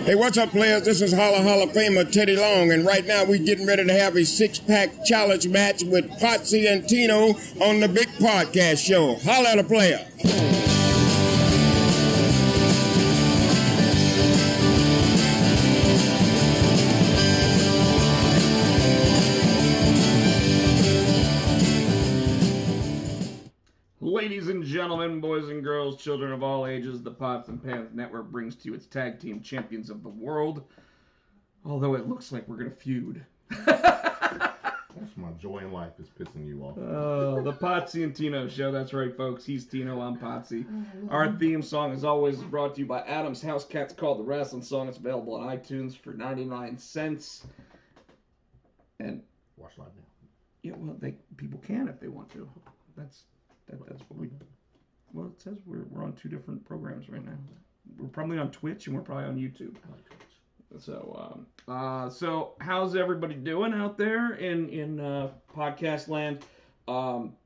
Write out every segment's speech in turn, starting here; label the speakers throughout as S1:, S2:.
S1: Hey, what's up, players? This is Hall of Famer Teddy Long, and right now we're getting ready to have a six-pack challenge match with Potsy and Tino on the Big Podcast Show. Holla at a player.
S2: Ladies and gentlemen, boys and girls, children of all ages, the Pots and Pans Network brings to you its tag team champions of the world. Although it looks like we're going to feud.
S3: That's my joy in life, is pissing you off.
S2: The Potsy and Tino Show. That's right, folks. He's Tino, I'm Potsy. Our theme song, as always, is brought to you by Adam's House Cats, called The Wrestling Song. It's available on iTunes for 99 cents. And
S3: Watch live now.
S2: yeah, well, people can if they want to. That's what we. Well, it says we're on two different programs right now. We're probably on Twitch and we're probably on YouTube.
S3: I like Twitch.
S2: So how's everybody doing out there in podcast land?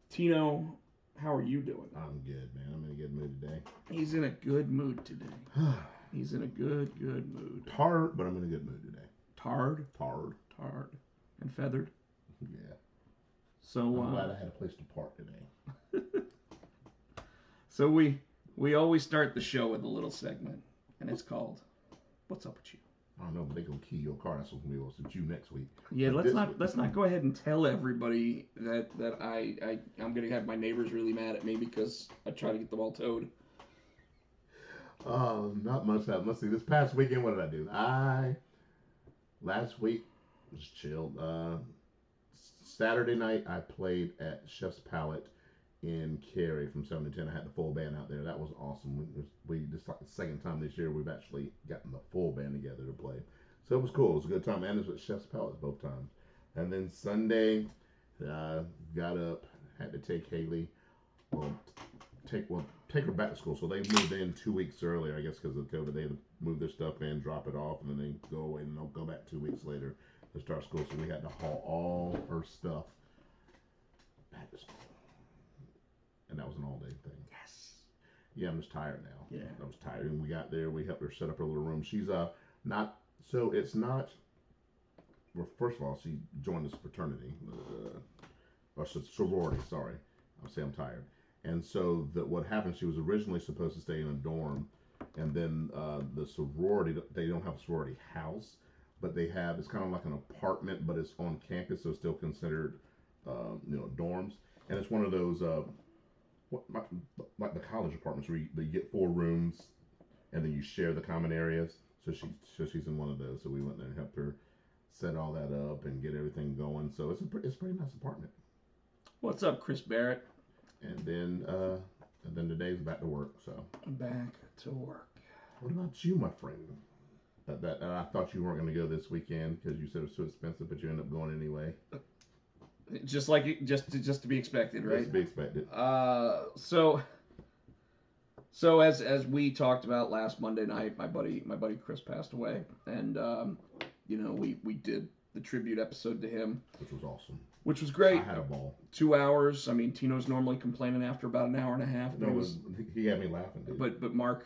S2: Tino, how are you doing?
S3: I'm good, man. I'm in a good mood today.
S2: He's in a good mood today. He's in a good mood.
S3: Tired, but I'm in a good mood today.
S2: Tarred and feathered.
S3: Yeah.
S2: So
S3: I'm glad I had a place to park today.
S2: So we always start the show with a little segment, and it's called "What's Up with You."
S3: I don't know, but they're gonna key your car. That's what's gonna be what's with you next week.
S2: Yeah, let's not go ahead and tell everybody that I'm gonna have my neighbors really mad at me because I try to get them all towed.
S3: Not much happened. Let's see. This past weekend, what did I do? Last week was chilled. Saturday night, I played at Chef's Palette in Cary from 7 to 10. I had the full band out there. That was awesome. We just like the second time this year we've actually gotten the full band together to play. So it was cool. It was a good time. And it was at Chef's Palette both times. And then Sunday, got up, had to take Haley, take her back to school. So they moved in 2 weeks earlier, I guess because of COVID. They had to move their stuff in, drop it off, and then they go away, and they'll go back 2 weeks later to start school. So we had to haul all her stuff back to school. And that was an all-day thing.
S2: Yes.
S3: Yeah, I'm just tired now.
S2: Yeah.
S3: I was tired. And we got there. We helped her set up her little room. She's not, so it's not, well, first of all, she joined this fraternity. Or sorority, sorry. I'll say I'm tired. And so what happened, she was originally supposed to stay in a dorm. And then the sorority, they don't have a sorority house. But they have, it's kind of like an apartment, but it's on campus. So it's still considered, dorms. And it's one of those, like the college apartments where you get 4 rooms and then you share the common areas. So she's in one of those. So we went there and helped her set all that up and get everything going. So it's a pretty nice apartment.
S2: What's up, Chris Barrett?
S3: And then today's back to work. So
S2: Back to work.
S3: what about you, my friend? That I thought you weren't going to go this weekend because you said it was too expensive, but you ended up going anyway.
S2: Just to be expected, right?
S3: Just to be expected.
S2: So as we talked about last Monday night, my buddy Chris passed away, and we did the tribute episode to him,
S3: Which was awesome.
S2: which was great.
S3: I had a ball.
S2: 2 hours. I mean, Tino's normally complaining after about an hour and a half.
S3: He had me laughing, dude.
S2: But Mark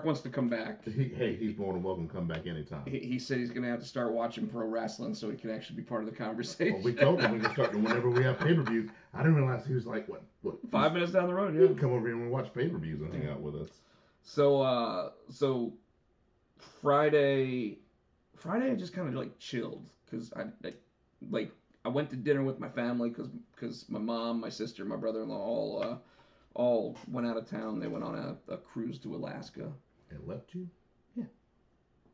S2: wants to come back.
S3: He's more than welcome to come back anytime.
S2: He said he's going to have to start watching pro wrestling so he can actually be part of the conversation.
S3: Well, we told him we can start whenever we have pay-per-views. I didn't realize he was like, what
S2: 5 minutes down the road,
S3: He
S2: yeah.
S3: can come over here and watch pay-per-views and hang out with us.
S2: So Friday I just kind of like chilled because I went to dinner with my family because my mom, my sister, my brother-in-law all went out of town. They went on a cruise to Alaska.
S3: And left you?
S2: Yeah.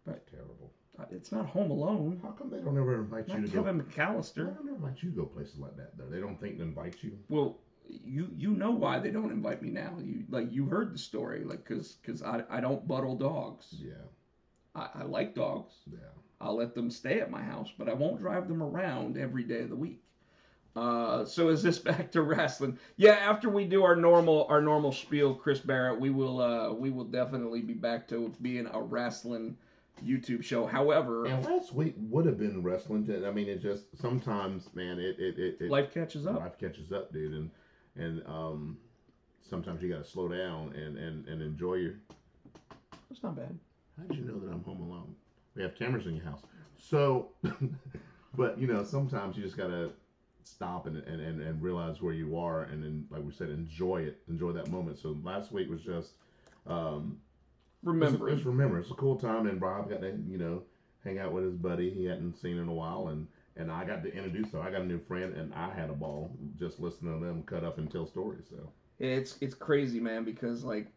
S3: That's terrible.
S2: It's not Home Alone.
S3: How come they don't ever invite you to go?
S2: Kevin McAllister.
S3: They don't ever invite you to go places like that, though. They don't think to invite you.
S2: Well, you know why they don't invite me now. You heard the story, because I don't buttle dogs.
S3: Yeah.
S2: I like dogs.
S3: Yeah.
S2: I'll let them stay at my house, but I won't drive them around every day of the week. So is this back to wrestling? Yeah, after we do our normal spiel, Chris Barrett, we will definitely be back to being a wrestling YouTube show. However,
S3: and last week would have been wrestling. I mean, it just sometimes, man, it
S2: life catches up.
S3: Life catches up, dude, and sometimes you got to slow down and enjoy your.
S2: It's not bad.
S3: How did you know that I'm home alone? We have cameras in your house. So, but sometimes you just gotta stop and realize where you are, and then, like we said, enjoy it, enjoy that moment. So last week was just
S2: remember.
S3: Just remember, it's a cool time, and Rob got to hang out with his buddy he hadn't seen in a while, and I got to introduce him. I got a new friend, and I had a ball just listening to them cut up and tell stories. So
S2: It's crazy, man, because like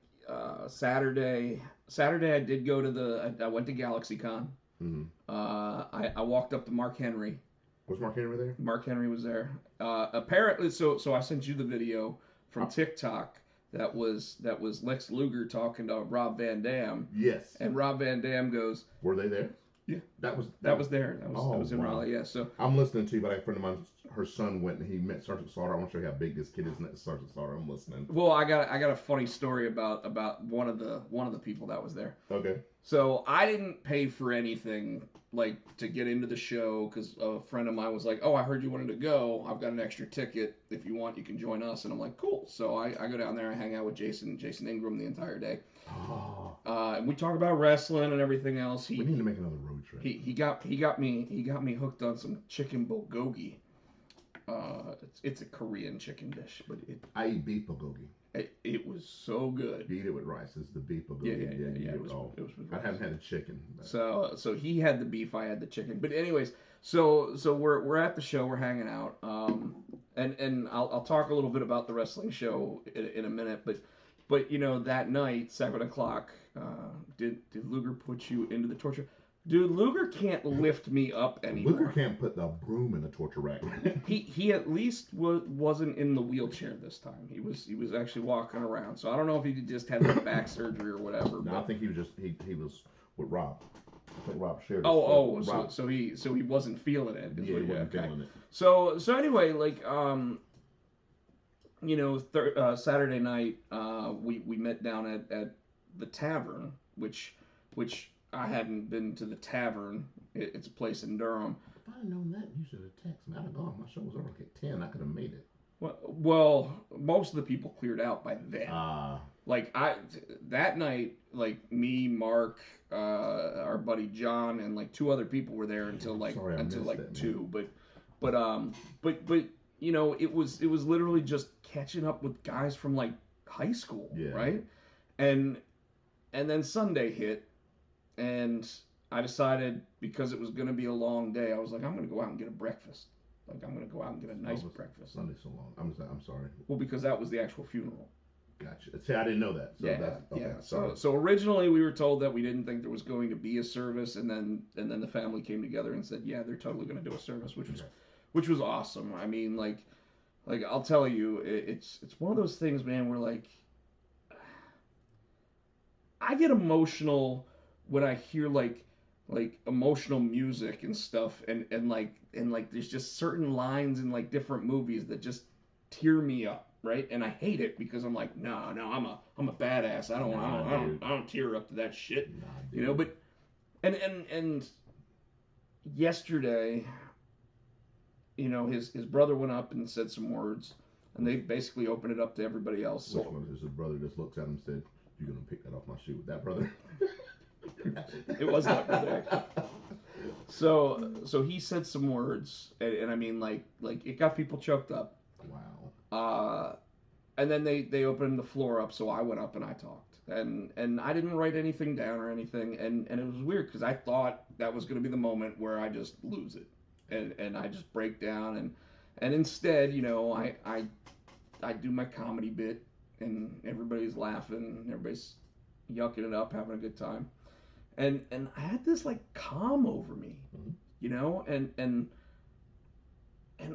S2: Saturday I did go to I went to GalaxyCon.
S3: mm-hmm.
S2: I walked up to Mark Henry.
S3: Was Mark Henry there?
S2: Mark Henry was there. Apparently, so I sent you the video from TikTok that was Lex Luger talking to Rob Van Dam.
S3: Yes.
S2: And Rob Van Dam goes,
S3: "Were they there?"
S2: Yeah.
S3: That was
S2: there. That was in Raleigh. Yeah. So
S3: I'm listening to you, but a friend of mine, her son went and he met Sergeant Slaughter. I want to show you how big this kid is. Next Sergeant Slaughter. I'm listening.
S2: Well, I got a funny story about one of the people that was there.
S3: Okay.
S2: So I didn't pay for anything like to get into the show because a friend of mine was like, "Oh, I heard you wanted to go. I've got an extra ticket. If you want, you can join us." And I'm like, "Cool." So I go down there. I hang out with Jason Ingram the entire day.
S3: Oh.
S2: And we talk about wrestling and everything else.
S3: We need to make another road trip.
S2: He got me hooked on some chicken bulgogi. It's a Korean chicken dish, but
S3: I eat beef bulgogi.
S2: It was so good.
S3: You eat it with rice. It's the beef bulgogi.
S2: Yeah. It was with rice.
S3: I haven't had the chicken. But...
S2: So he had the beef, I had the chicken. But anyways, so we're at the show, we're hanging out, and I'll talk a little bit about the wrestling show in a minute. But that night, 7:00, did Luger put you into the torture? Dude, Luger can't lift me up anymore.
S3: Luger can't put the broom in the torture rack.
S2: He at least wasn't in the wheelchair this time. He was actually walking around. So I don't know if he just had like back surgery or whatever.
S3: No, I think he was just he was with Rob. I think Rob shared.
S2: So he wasn't feeling it.
S3: Yeah, he wasn't feeling it.
S2: So anyway, like Saturday night we met down at the tavern, which I hadn't been to the tavern. It's a place in Durham.
S3: If I'd known that, you should have texted me. I'd have gone. My show was over at 10. I could have made it.
S2: Well, most of the people cleared out by then. Like that night, like me, Mark, our buddy John, and like 2 other people were there until like 2. But it was literally just catching up with guys from like high school, right? And then Sunday hit. And I decided, because it was going to be a long day, I was like, I'm going to go out and get a breakfast. Like, I'm going to go out and get a nice breakfast.
S3: Sunday's so long. I'm sorry.
S2: Well, because that was the actual funeral.
S3: Gotcha. See, I didn't know that. So
S2: So originally we were told that we didn't think there was going to be a service, and then the family came together and said, yeah, they're totally going to do a service, which was awesome. I mean, like I'll tell you, it's one of those things, man, where like I get emotional when I hear like emotional music and stuff, and there's just certain lines in like different movies that just tear me up, right? And I hate it because I'm like, no, I'm a badass. I don't tear up to that shit, But and yesterday, his brother went up and said some words, and they basically opened it up to everybody else.
S3: Which one is his brother? Just looks at him and said, "You're gonna pick that off my shoe with that brother."
S2: It was that brother. So he said some words, and I mean, like it got people choked up.
S3: Wow.
S2: And then they opened the floor up, so I went up and I talked, and I didn't write anything down or anything, and it was weird because I thought that was going to be the moment where I just lose it, and I just break down, and instead, I do my comedy bit, and everybody's laughing, everybody's yucking it up, having a good time. And I had this like calm over me, and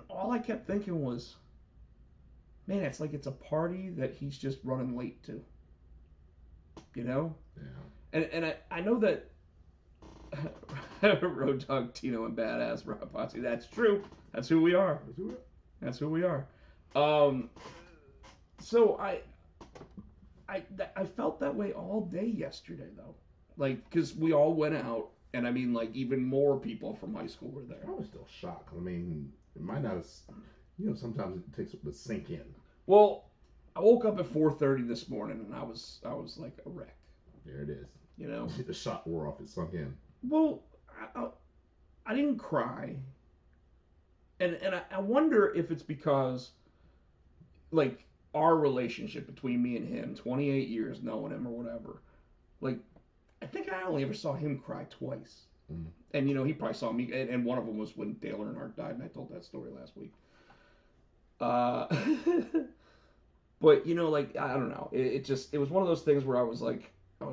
S2: all I kept thinking was, man, it's like it's a party that he's just running late to. Yeah. And I know that Road Dog, Tino, and Badass Rob Potsy, that's true. That's who we are. That's who we are. So I felt that way all day yesterday, though. Like, because we all went out, and I mean, like, even more people from high school were there.
S3: I was still shocked. I mean, it might not have, sometimes it takes to sink in.
S2: Well, I woke up at 4:30 this morning, and I was like a wreck.
S3: There it is.
S2: You know,
S3: The shot wore off. It sunk in.
S2: well, I didn't cry, and I wonder if it's because like our relationship between me and him, 28 years knowing him or whatever, like I think I only ever saw him cry twice.
S3: Mm.
S2: And you know, he probably saw me, and one of them was when Dale Earnhardt died, and I told that story last week. Uh, but you know, like I don't know, it was one of those things where I was like, I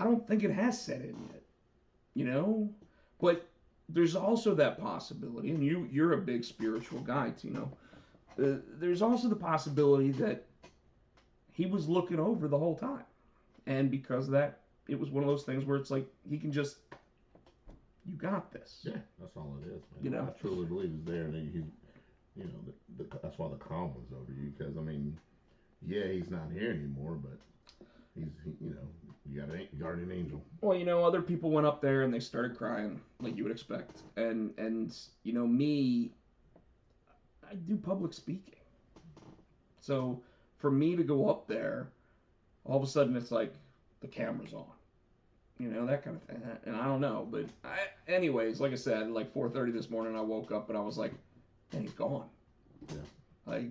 S2: don't think it has set in yet, you know. But there's also that possibility, and you're a big spiritual guy, Tino. There's also the possibility that he was looking over the whole time, and because of that, it was one of those things where it's like he can just, you got this.
S3: Yeah, that's all it is, man.
S2: You know?
S3: I truly believe he's there, and he you know, that's why the calm was over you. Because I mean, yeah, he's not here anymore, but you know, you got a guardian angel.
S2: Well, you know, other people went up there and they started crying, like you would expect, and you know, me, I do public speaking, so for me to go up there, all of a sudden it's like the camera's on. You know, that kind of thing. And I don't know, but anyways, like I said, like 4:30 this morning, I woke up and I was like, "Man, he's gone."
S3: Yeah.
S2: Like,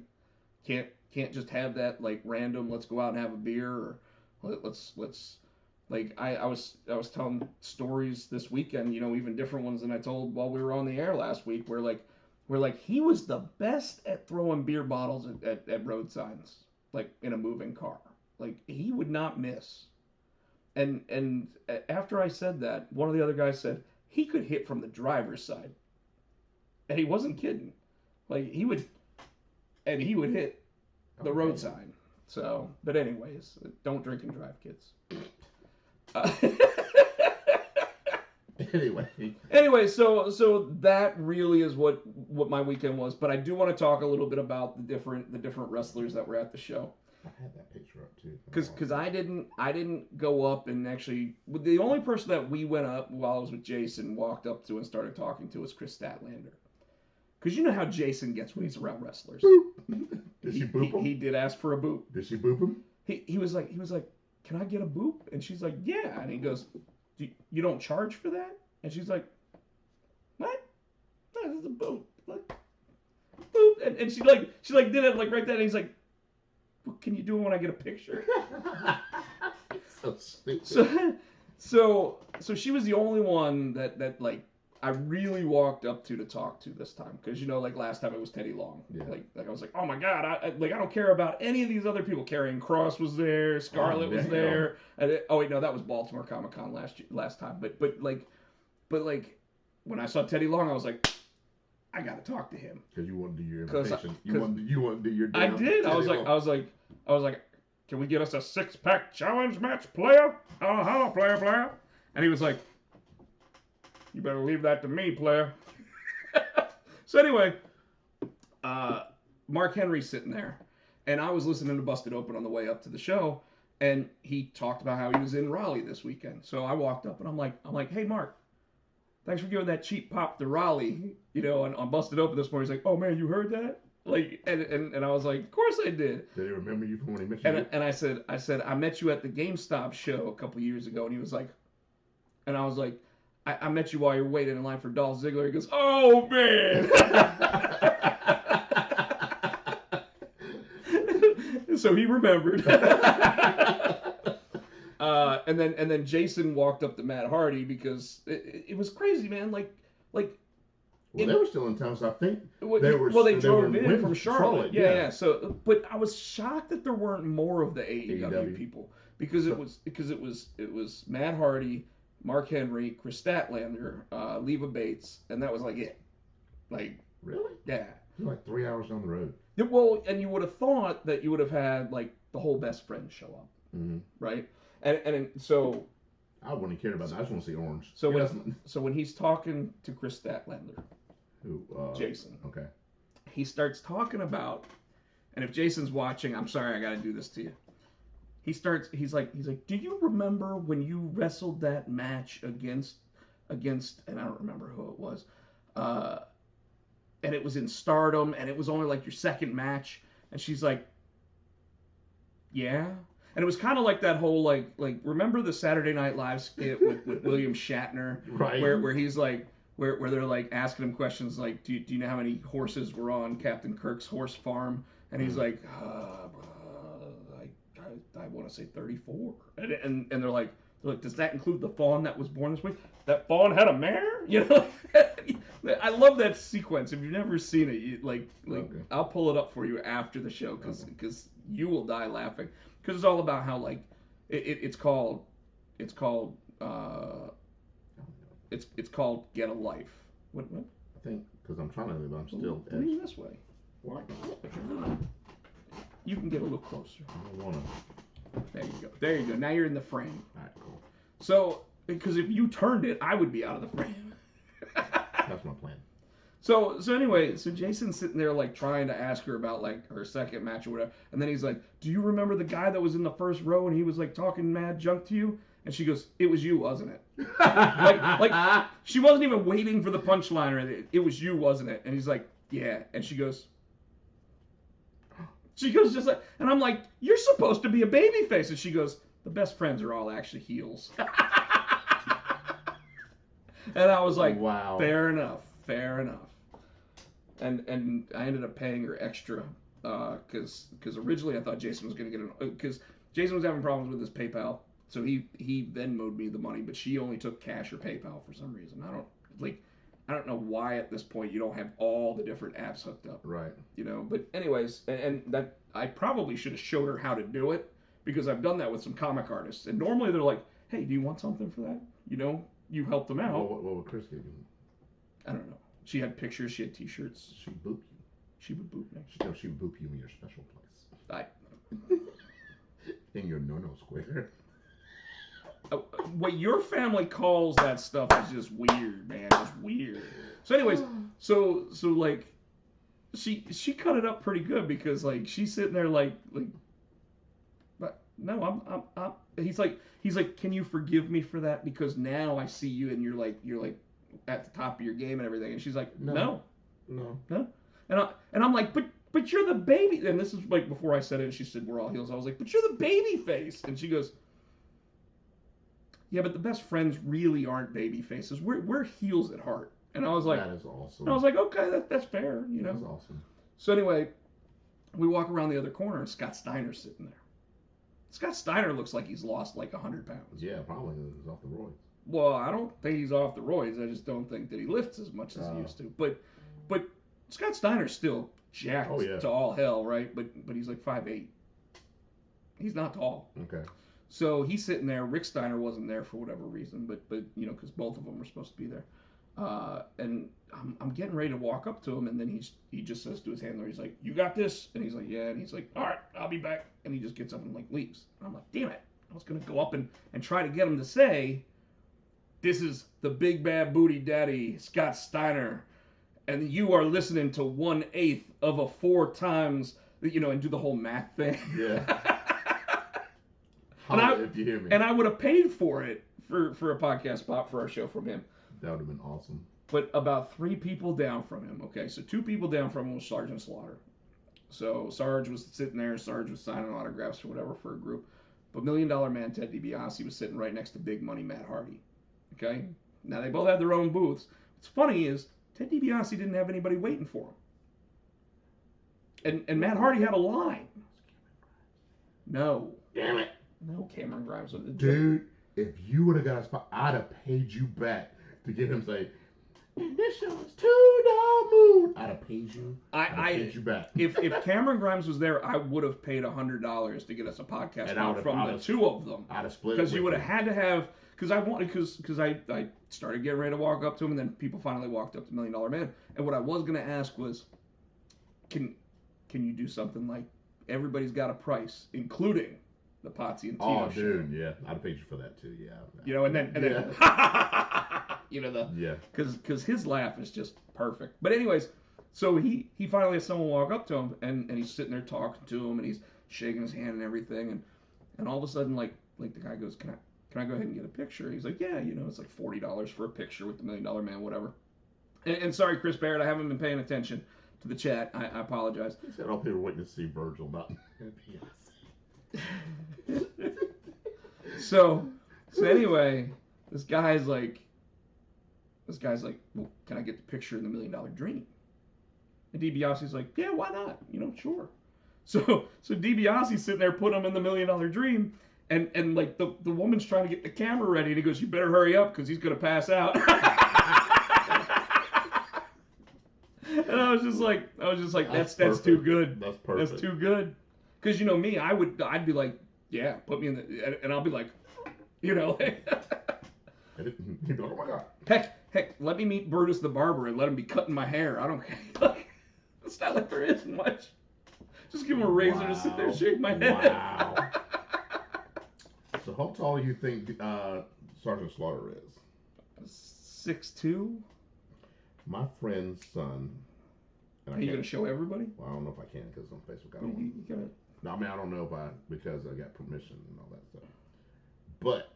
S2: can't just have that like random. Let's go out and have a beer, or let's like I was telling stories this weekend. You know, even different ones than I told while we were on the air last week. Where like he was the best at throwing beer bottles at road signs, like in a moving car. Like he would not miss. And after I said that, one of the other guys said he could hit from the driver's side, and he wasn't kidding. Like he would hit the road sign. So, but anyways, don't drink and drive, kids. Anyway, so that really is what my weekend was. But I do want to talk a little bit about the different wrestlers that were at the show.
S3: I had that picture up too.
S2: Because I didn't go up and actually, the only person that we went up while I was with Jason, walked up to and started talking to was Chris Statlander. Because you know how Jason gets when he's around wrestlers.
S3: Boop. Did she boop him?
S2: He did ask for a boop.
S3: Did she boop him?
S2: He was like, can I get a boop? And she's like, yeah. And he goes, you don't charge for that? And she's like, what? No, this is a boop. Like, boop. And she did it like right then. And he's like, what can you do when I get a picture?
S3: So stupid.
S2: So she was the only one that like I really walked up to talk to this time, because you know, like last time it was Teddy Long.
S3: Yeah.
S2: Like I was like, oh my god, I don't care about any of these other people. Karrion Kross was there, Scarlett was there. Oh wait, no, that was Baltimore Comic-Con last time. But like when I saw Teddy Long, I was like, I gotta talk to him.
S3: Because you want to do your invitation. You want to do your.
S2: I did. I was like, can we get us a 6-pack challenge match, player? Hello, player. And he was like, you better leave that to me, player. So anyway, Mark Henry's sitting there, and I was listening to Busted Open on the way up to the show, and he talked about how he was in Raleigh this weekend. So I walked up and I'm like, hey Mark, thanks for giving that cheap pop to Raleigh, you know, on Busted Open this morning. He's like, oh man, you heard that? Like, and I was like, of course I did.
S3: Did he remember you from when he met you?
S2: And I said, I met you at the GameStop show a couple years ago. And he was like, and I was like, I met you while you're waiting in line for Dolph Ziggler. He goes, oh man. So he remembered. And then Jason walked up to Matt Hardy, because it was crazy, man. Like.
S3: Well, they were still in town, so I think
S2: they drove in from Charlotte. Yeah. So, but I was shocked that there weren't more of the AEW people, because it was Matt Hardy, Mark Henry, Chris Statlander, Leva Bates, and that was like it. Like,
S3: really?
S2: Yeah.
S3: You're like 3 hours down the road.
S2: Yeah, well, and you would have thought that you would have had like the whole best friends show up, right? And so
S3: I wouldn't care about that. I just want to see Orange.
S2: So when he's talking to Chris Statlander, Jason.
S3: Okay.
S2: He starts talking about, and if Jason's watching, I'm sorry, I got to do this to you. He's like, do you remember when you wrestled that match against, and I don't remember who it was, and it was in Stardom, and it was only like your second match, and she's like, yeah, And it was kind of like that whole like remember the Saturday Night Live skit with William Shatner,
S3: Right.
S2: where he's like where they're like asking him questions like, do you know how many horses were on Captain Kirk's horse farm? And he's like, I want to say 34. And they're like, does that include the fawn that was born this week? That fawn had a mare? You know, I love that sequence. If you've never seen it, okay. I'll pull it up for you after the show because you will die laughing. Because it's all about how like it's called Get a Life. What?
S3: I think because I'm trying to live, I'm still.
S2: Lean this way. Why? You can get a little closer.
S3: I don't want to.
S2: There you go. Now you're in the frame.
S3: All right, cool.
S2: So, because if you turned it, I would be out of the frame.
S3: That's my plan.
S2: So anyway, so Jason's sitting there like trying to ask her about like her second match or whatever, and then he's like, "Do you remember the guy that was in the first row and he was like talking mad junk to you?" And she goes, "It was you, wasn't it?" like she wasn't even waiting for the punchline or anything. It was you, wasn't it? And he's like, "Yeah." And she goes just like, and I'm like, "You're supposed to be a baby face." And she goes, "The best friends are all actually heels." And I was like,
S3: wow.
S2: Fair enough. And I ended up paying her extra because originally I thought Jason was going to get because Jason was having problems with his PayPal, so he Venmo'd me the money, but she only took cash or PayPal for some reason. I don't know why at this point you don't have all the different apps hooked up.
S3: Right.
S2: You know, but anyways, and that I probably should have showed her how to do it because I've done that with some comic artists, and normally they're like, "Hey, do you want something for that?" You know, you help them out.
S3: What would Chris give you?
S2: I don't know. She had pictures. She had T-shirts.
S3: She boop you.
S2: She would boop me.
S3: She would boop you in your special place. In your no square.
S2: What your family calls that stuff is just weird, man. Just weird. So, anyways, so like, she cut it up pretty good because like she's sitting there like, but no, I'm. He's like, can you forgive me for that? Because now I see you and you're like at the top of your game and everything. And she's like, no. And I'm like, but you're the baby. And this is like before I said it. And she said we're all heels. I was like, but you're the baby face. And she goes, yeah, but the best friends really aren't baby faces. We're heels at heart. And I was like,
S3: that is awesome.
S2: And I was like, okay, that's fair, you know.
S3: That's awesome.
S2: So anyway, we walk around the other corner and Scott Steiner's sitting there. Scott Steiner looks like he's lost like 100 pounds.
S3: Yeah, probably he's off the roids.
S2: Well, I don't think he's off the roids. I just don't think that he lifts as much as he used to. But Scott Steiner's still jacked to all hell, right? But he's like 5'8". He's not tall.
S3: Okay.
S2: So he's sitting there. Rick Steiner wasn't there for whatever reason, but you know, because both of them were supposed to be there. And I'm getting ready to walk up to him, and then he just says to his handler, he's like, "You got this?" And he's like, "Yeah." And he's like, "All right, I'll be back." And he just gets up and like leaves. And I'm like, damn it. I was gonna go up and try to get him to say, "This is the big bad booty daddy, Scott Steiner, and you are listening to 1/8 of a 4 times," you know, and do the whole math thing.
S3: Yeah. If you hear me.
S2: And I would have paid for it for a podcast spot for our show from him.
S3: That would have been awesome.
S2: But about 3 people down from him, okay? So 2 people down from him was Sergeant Slaughter. So Sarge was sitting there. Sarge was signing autographs or whatever for a group. But $1 Million Man Ted DiBiase was sitting right next to Big Money Matt Hardy. Okay? Now, they both had their own booths. What's funny is Ted DiBiase didn't have anybody waiting for him. And Matt Hardy had a line. No.
S3: Damn it.
S2: No, Cameron Grimes.
S3: Dude, if you would have got a spot, I'd have paid you back to get him to say, "This show is too damn mood." I'd have paid you. I'd have paid you back.
S2: If Cameron Grimes was there, I would have paid $100 to get us a podcast spot from the 2 of them.
S3: I'd have split it
S2: because you would have had to have. Because I started getting ready to walk up to him, and then people finally walked up to $1 Million Man. And what I was going to ask was, can you do something like everybody's got a price, including the Potsy and Tino show?
S3: Oh, dude, yeah, I'd pay you for that too, yeah.
S2: You know, and then you know because his laugh is just perfect. But anyways, so he finally has someone walk up to him, and he's sitting there talking to him, and he's shaking his hand and everything, and all of a sudden like the guy goes, Can I go ahead and get a picture? He's like, yeah, you know, it's like $40 for a picture with the $1 Million Man, whatever. And sorry, Chris Barrett, I haven't been paying attention to the chat. I apologize.
S3: He said all people were waiting to see Virgil, not Beyonce.
S2: So anyway, this guy's like, well, can I get the picture in the $1 Million Dream? And DiBiase's like, yeah, why not? Sure. So DiBiase's sitting there putting him in the $1 Million Dream, and like the woman's trying to get the camera ready, and he goes, you better hurry up because he's gonna pass out. And I was just like, that's too good.
S3: That's perfect.
S2: That's too good. Because me, I'd be like, yeah, put me in the, and I'll be like,
S3: You'd be like, oh my God.
S2: Heck, let me meet Brutus the barber and let him be cutting my hair. I don't care. It's not like there is much. Just give him a razor to sit there and shave my head.
S3: Wow. So how tall do you think Sergeant Slaughter is?
S2: 6'2".
S3: My friend's son.
S2: Are you going to show everybody?
S3: Well, I don't know if I can because on Facebook I don't.
S2: You gotta...
S3: No, I mean I don't know because I got permission and all that stuff. But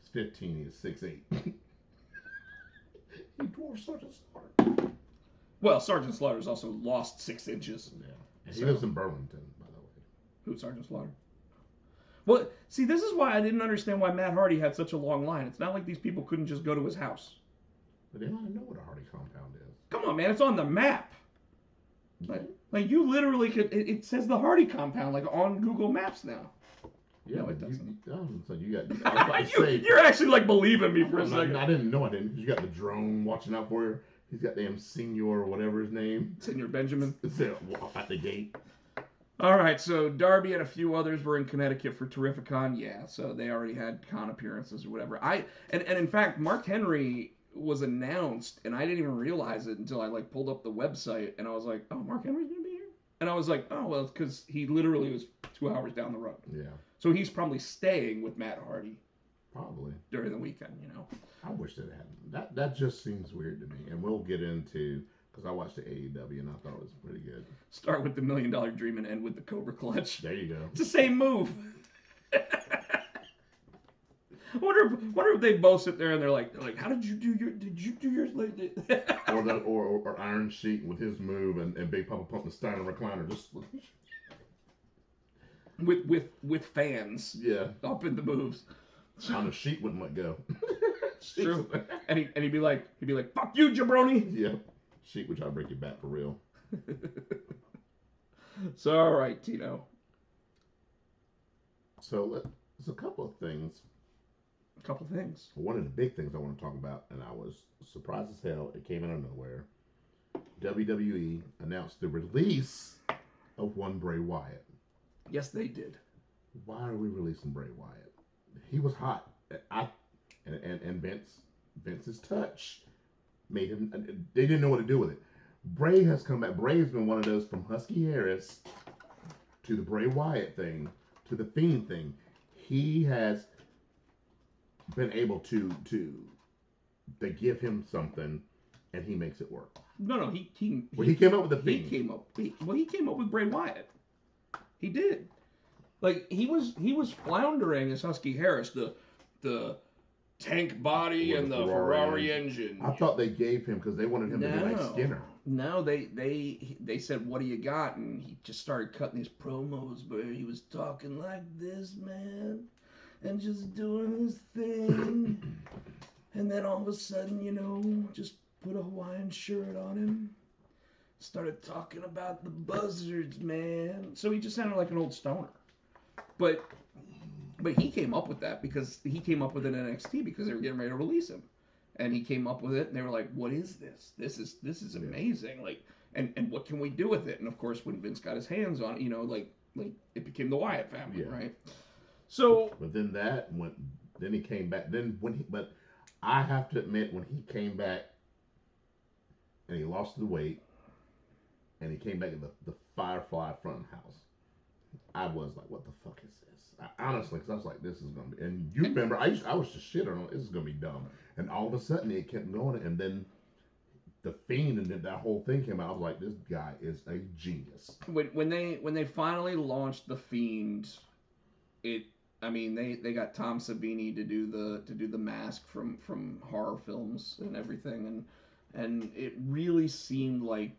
S3: he's 15. He's 6'8". He dwarfs Sergeant Slaughter.
S2: Well, Sergeant Slaughter's also lost 6 inches.
S3: Yeah. And he lives in Burlington, by the way.
S2: Who's Sergeant Slaughter? Well, see, this is why I didn't understand why Matt Hardy had such a long line. It's not like these people couldn't just go to his house.
S3: But they don't even know what a Hardy compound is.
S2: Come on, man, it's on the map. Like you literally could. It says the Hardy compound like on Google Maps now.
S3: Yeah,
S2: no, it doesn't.
S3: So you got. I was about to say,
S2: you're actually like believing me for a second.
S3: I didn't know I didn't. You got the drone watching out for you. He's got damn Senior or whatever his name.
S2: Senior Benjamin.
S3: It's at the gate.
S2: All right, so Darby and a few others were in Connecticut for Terrificon. Yeah, so they already had con appearances or whatever. And in fact, Mark Henry was announced, and I didn't even realize it until I like pulled up the website, and I was like, oh, Mark Henry's gonna be here, and I was like, oh well, it's because he literally was 2 hours down the road.
S3: Yeah.
S2: So he's probably staying with Matt Hardy.
S3: Probably
S2: during the weekend,
S3: I wish that hadn't. That just seems weird to me, and we'll get into. Because I watched the AEW and I thought it was pretty good.
S2: Start with the $1 Million Dream and end with the Cobra Clutch.
S3: There you go.
S2: It's the same move. I wonder if they both sit there and they're like, how did you do yours?
S3: or Iron Sheik with his move and Big Papa Pump the Steiner recliner just
S2: with fans.
S3: Yeah.
S2: Up in the moves.
S3: On the sheet wouldn't let go.
S2: It's true. And he'd be like, fuck you, jabroni.
S3: Yeah. Sheik would try to break your back for real.
S2: So, all right, Tino.
S3: So, there's a couple of things. One of the big things I want to talk about, and I was surprised as hell, it came out of nowhere. WWE announced the release of one Bray Wyatt.
S2: Yes, they did.
S3: Why are we releasing Bray Wyatt? He was hot. And Vince's touch made him. They didn't know what to do with it. Bray has come back. Bray has been one of those from Husky Harris to the Bray Wyatt thing to the Fiend thing. He has been able to they give him something and he makes it work.
S2: No, he came
S3: up with the Fiend.
S2: He came up with Bray Wyatt. He did. Like he was floundering as Husky Harris, the tank body and the Ferrari engine.
S3: I thought they gave him because they wanted him to be like Skinner.
S2: No, they said, "What do you got?" And he just started cutting these promos where he was talking like this, man, and just doing his thing. And then all of a sudden, just put a Hawaiian shirt on him. Started talking about the buzzards, man. So he just sounded like an old stoner. But he came up with that because he came up with it in NXT because they were getting ready to release him. And he came up with it and they were like, what is this? This is amazing. Like, and what can we do with it? And of course, when Vince got his hands on it, like it became the Wyatt family, right? So. But
S3: then then he came back. But I have to admit, when he came back and he lost the weight and he came back in the Firefly front house, I was like, what the fuck is this? Honestly, because I was like, this is going to be... And you remember, I was just shit on it. This is going to be dumb. And all of a sudden, it kept going. And then the Fiend and that whole thing came out. I was like, this guy is a genius.
S2: When they finally launched the Fiend, they got Tom Savini to do the mask from horror films and everything. And it really seemed like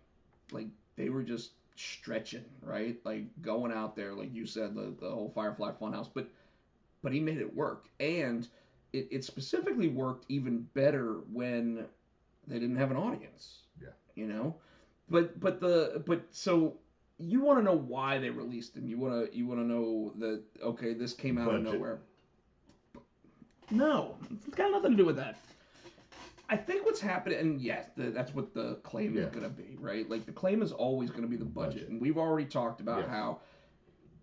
S2: they were just stretching, right? Like going out there, like you said, the whole Firefly Funhouse, but he made it work, and it specifically worked even better when they didn't have an audience.
S3: Yeah.
S2: You know, but so you want to know why they released him. You want to know that, okay, this came out of nowhere. No, it's got nothing to do with that. I think what's happening, and yes, that's what the claim is going to be, right? Like, the claim is always going to be the budget. And we've already talked about how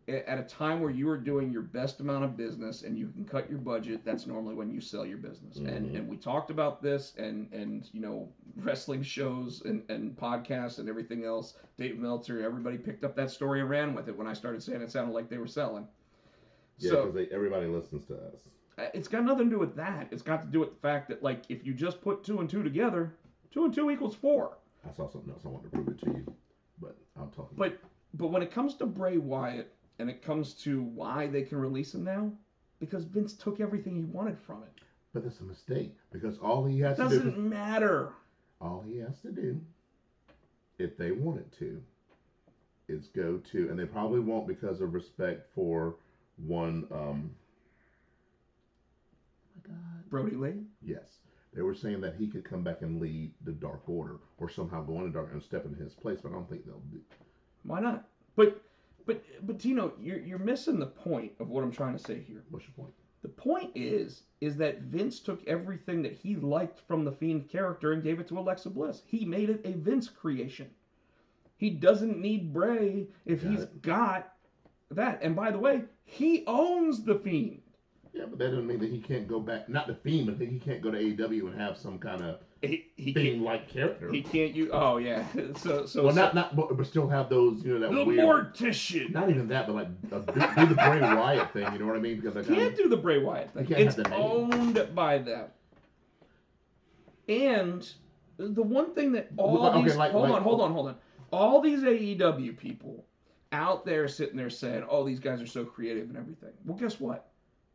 S2: at a time where you are doing your best amount of business and you can cut your budget, that's normally when you sell your business. Mm-hmm. And we talked about this, and you know, wrestling shows and podcasts and everything else. Dave Meltzer, everybody picked up that story and ran with it when I started saying it sounded like they were selling.
S3: Yeah, because everybody listens to us.
S2: It's got nothing to do with that. It's got to do with the fact that, like, if you just put 2 and 2 together, 2 and 2 equals 4.
S3: I saw something else I wanted to prove it to you, but I'll talk about it.
S2: But when it comes to Bray Wyatt, and it comes to why they can release him now, because Vince took everything he wanted from it.
S3: But that's a mistake, because all he has to do...
S2: Doesn't matter.
S3: All he has to do, if they wanted to, is go to, and they probably won't because of respect for one...
S2: Brody Lee?
S3: Yes. They were saying that he could come back and lead the Dark Order, or somehow go into Dark and step in his place, but I don't think they'll do.
S2: Why not? But Tino, you're missing the point of what I'm trying to say here.
S3: What's your point?
S2: The point is that Vince took everything that he liked from the Fiend character and gave it to Alexa Bliss. He made it a Vince creation. He doesn't need Bray if he's got that. And by the way, he owns the Fiend.
S3: Yeah, but that doesn't mean that he can't go back. Not the Fiend, but he can't go to AEW and have some kind of Fiend-like character.
S2: He can't use. Oh yeah.
S3: But still have those. You know, that
S2: the
S3: weird.
S2: Mortician.
S3: Not even that, but like do the Bray Wyatt thing. You know what I mean? Because
S2: I can't do the Bray Wyatt thing. It's owned by them. And the one thing that hold on. All these AEW people out there sitting there saying, "Oh, these guys are so creative and everything." Well, guess what?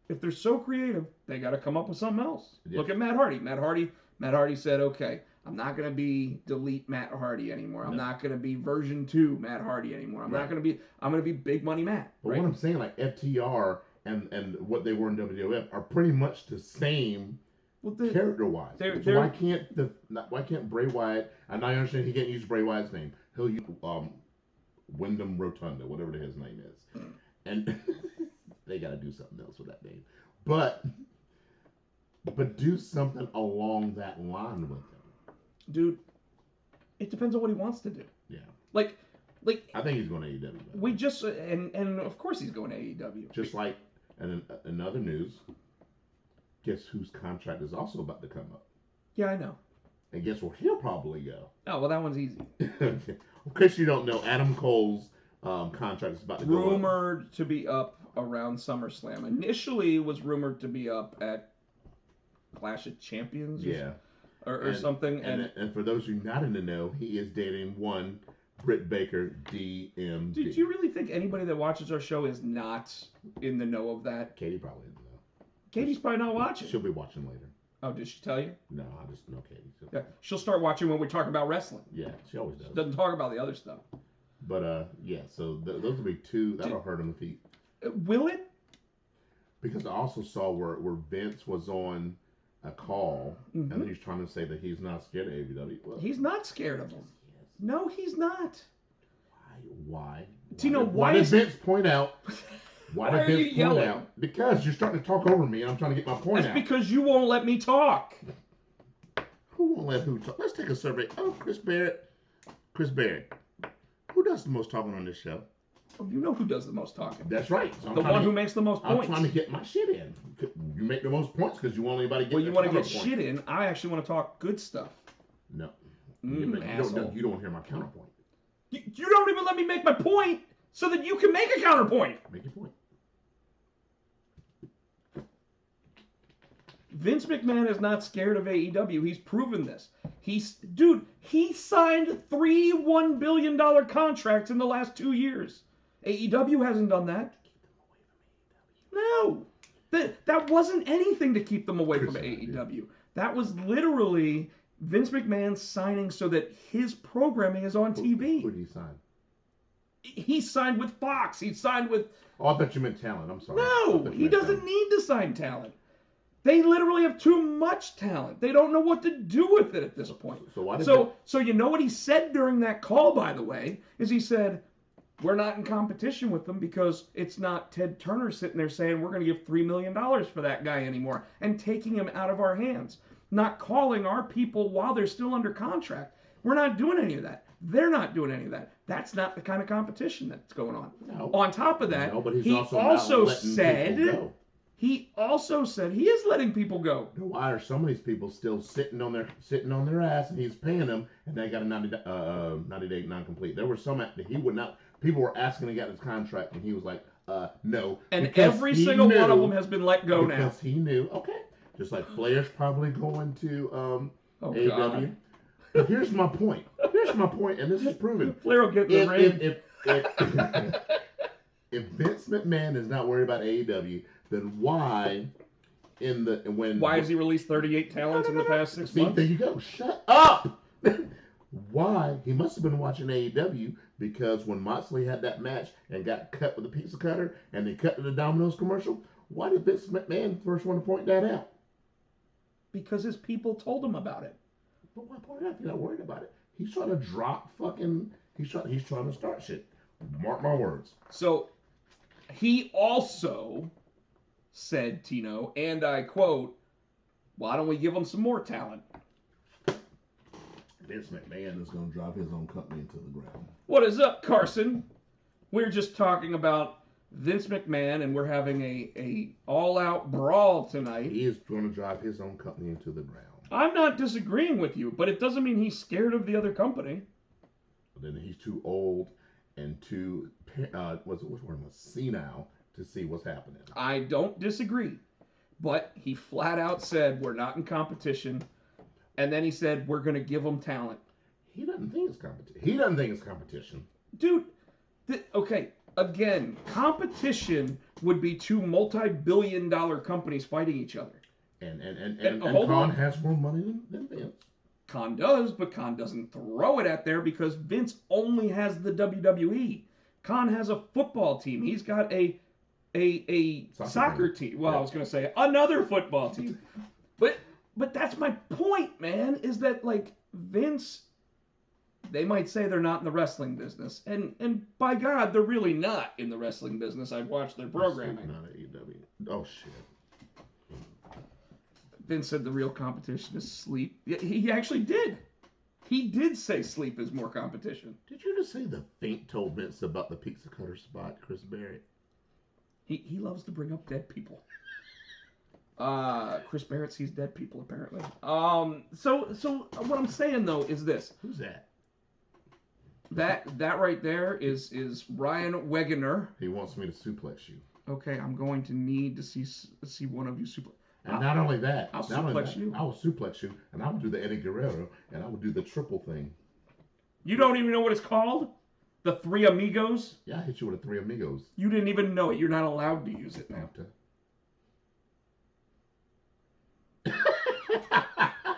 S2: If they're so creative, they got to come up with something else. Yeah. Look at Matt Hardy. Matt Hardy said, "Okay, I'm not going to be delete Matt Hardy anymore. I'm not going to be version 2 Matt Hardy anymore. I'm going to be Big Money Matt."
S3: But what I'm saying, like FTR and what they were in WWF are pretty much the same character-wise. So why can't Bray Wyatt? And I understand he can't use Bray Wyatt's name. He'll use Wyndham Rotunda, whatever his name is, and. They got to do something else with that name, but do something along that line with him,
S2: dude. It depends on what he wants to do.
S3: Yeah,
S2: like
S3: I think he's going to AEW.
S2: We just and of course he's going to AEW.
S3: Just like and in other news, guess whose contract is also about to come up?
S2: Yeah, I know.
S3: And guess where he'll probably go?
S2: Oh well, that one's easy.
S3: In case you don't know, Adam Cole's contract is about to go up.
S2: Rumored to be up around SummerSlam. Initially, it was rumored to be up at Clash of Champions. Or something.
S3: And for those of you not in the know, he is dating one Britt Baker, DMD.
S2: Did you really think anybody that watches our show is not in the know of that?
S3: Katie probably isn't know.
S2: Katie's probably not watching.
S3: She'll be watching later.
S2: Oh, did she tell you?
S3: No, I just know Katie. So.
S2: Yeah, she'll start watching when we talk about wrestling.
S3: Yeah, she always does.
S2: She doesn't talk about the other stuff.
S3: But yeah, so those will be two. That'll hurt him if he.
S2: Will it?
S3: Because I also saw where Vince was on a call, and then he's trying to say that he's not scared of AEW. Well,
S2: he's not scared of them. Yes. No, he's not.
S3: Why?
S2: Tino,
S3: why did Vince point out? Why did Vince point out? Because you're starting to talk over me, and I'm trying to get my point out.
S2: That's because you won't let me talk.
S3: Who won't let who talk? Let's take a survey. Oh, Chris Barrett. Who does the most talking on this show?
S2: Oh, you know who does the most talking.
S3: That's right. So
S2: the one who makes the most points.
S3: I'm trying to get my shit in. You make the most points because you want anybody to get.
S2: Well, you want to get shit in. I actually want to talk good stuff.
S3: No.
S2: Asshole.
S3: You don't hear my counterpoint.
S2: You don't even let me make my point so that you can make a counterpoint.
S3: Make your point.
S2: Vince McMahon is not scared of AEW. He's proven this. He signed 3 $1 billion contracts in the last 2 years. AEW hasn't done that. No. That wasn't anything to keep them away from AEW. That was literally Vince McMahon signing so that his programming is on TV.
S3: Who did he sign?
S2: He signed with Fox. He signed with...
S3: Oh, I thought you meant talent. I'm sorry.
S2: No, he doesn't need to sign talent. They literally have too much talent. They don't know what to do with it at this point. So you know what he said during that call, by the way, is he said, we're not in competition with them because it's not Ted Turner sitting there saying we're going to give $3 million for that guy anymore and taking him out of our hands. Not calling our people while they're still under contract. We're not doing any of that. They're not doing any of that. That's not the kind of competition that's going on.
S3: No.
S2: On top of that,
S3: but he's
S2: he also said he is letting people go.
S3: Why are some of these people still sitting on their ass and he's paying them and they got a 90-day non-complete? There were some that he would not. People were asking to get his contract and he was like, no.
S2: And every single one of them has been let go now.
S3: Because he knew. Okay. Just like Flair's probably going to AEW.
S2: God.
S3: But here's my point. And this is proven.
S2: Flair will get in the ring.
S3: If Vince McMahon is not worried about AEW, then why
S2: has he released 38 talents in the past 6 months?
S3: There you go. Shut up. Why? He must have been watching AEW because when Moxley had that match and got cut with a pizza cutter and they cut to the Domino's commercial, why did Vince McMahon first want to point that out?
S2: Because his people told him about it.
S3: But why point it out if you're not worried about it? He's trying to drop fucking... He's trying to start shit. Mark my words.
S2: So, he also said, Tino, and I quote, why don't we give him some more talent?
S3: Vince McMahon is going to drive his own company into the ground.
S2: What is up, Carson? We're just talking about Vince McMahon, and we're having a all-out brawl tonight.
S3: He is going to drive his own company into the ground.
S2: I'm not disagreeing with you, but it doesn't mean he's scared of the other company.
S3: Then he's too old and too senile to see what's happening.
S2: I don't disagree, but he flat out said we're not in competition, and then he said we're going to give them talent.
S3: He doesn't think it's competition.
S2: Dude, okay, again, competition would be two multi-billion-dollar companies fighting each other.
S3: And Khan has more money than Vince.
S2: Khan does, but Khan doesn't throw it at there because Vince only has the WWE. Khan has a football team. He's got a soccer team. Well, yeah. I was going to say another football team. But that's my point, man, is that, like, Vince, they might say they're not in the wrestling business. And by God, they're really not in the wrestling business. I've watched their programming.
S3: Not at AEW. Oh, shit.
S2: Vince said the real competition is sleep. He actually did. He did say sleep is more competition.
S3: Did you just say the Fink told Vince about the pizza cutter spot, Chris Barrett?
S2: He loves to bring up dead people. Chris Barrett sees dead people, apparently. So what I'm saying, though, is this.
S3: Who's that?
S2: That right there is Ryan Wegener.
S3: He wants me to suplex you.
S2: Okay, I'm going to need to see one of you suplex.
S3: And not only that,
S2: I'll suplex you.
S3: I will suplex you, and I will do the Eddie Guerrero, and I will do the triple thing.
S2: You don't even know what it's called? The Three Amigos?
S3: Yeah, I hit you with the Three Amigos.
S2: You didn't even know it. You're not allowed to use it now.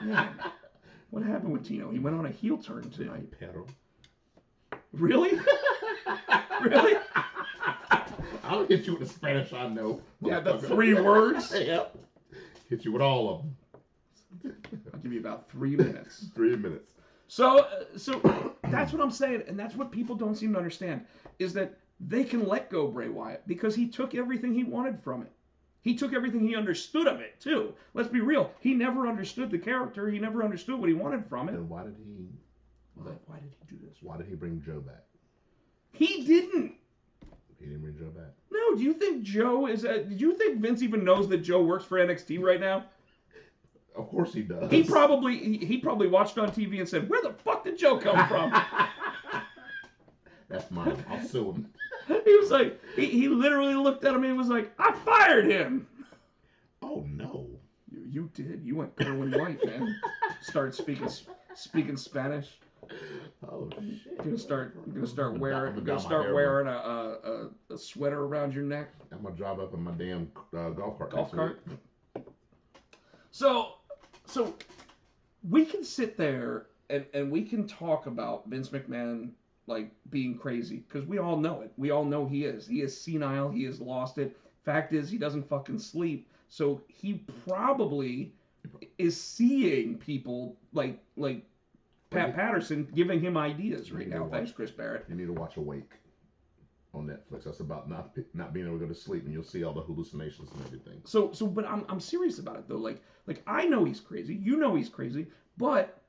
S2: Man, what happened with Tino? He went on a heel turn tonight.
S3: Pedal.
S2: Really? Really?
S3: I'll hit you with the Spanish I know.
S2: Yeah, the 3 words?
S3: Yep. Hit you with all of them.
S2: I'll give you about 3 minutes.
S3: 3 minutes.
S2: So that's what I'm saying, and that's what people don't seem to understand, is that they can let go Bray Wyatt because he took everything he wanted from it. He took everything he understood of it, too. Let's be real. He never understood the character. He never understood what he wanted from it.
S3: Then why did he
S2: do this?
S3: Why did he bring Joe back?
S2: He didn't.
S3: He didn't bring Joe back.
S2: No, do you think do you think Vince even knows that Joe works for NXT right now?
S3: Of course he does.
S2: He probably watched on TV and said, "Where the fuck did Joe come from?"
S3: That's mine. I'll sue him.
S2: He was like, he literally looked at him and was like, "I fired him."
S3: Oh no.
S2: You did. You went Kerwin White, man. Started speaking Spanish.
S3: Oh shit!
S2: You're gonna start wearing a sweater around your neck.
S3: I'm gonna drive up in my damn golf cart.
S2: Golf cart. So we can sit there and we can talk about Vince McMahon like being crazy, because we all know it. We all know he is. He is senile. He has lost it. Fact is, he doesn't fucking sleep. So he probably is seeing people like Pat Patterson giving him ideas right now. Thanks, Chris Barrett.
S3: You need to watch Awake on Netflix. That's about not being able to go to sleep, and you'll see all the hallucinations and everything.
S2: But I'm serious about it though. Like I know he's crazy. You know he's crazy, but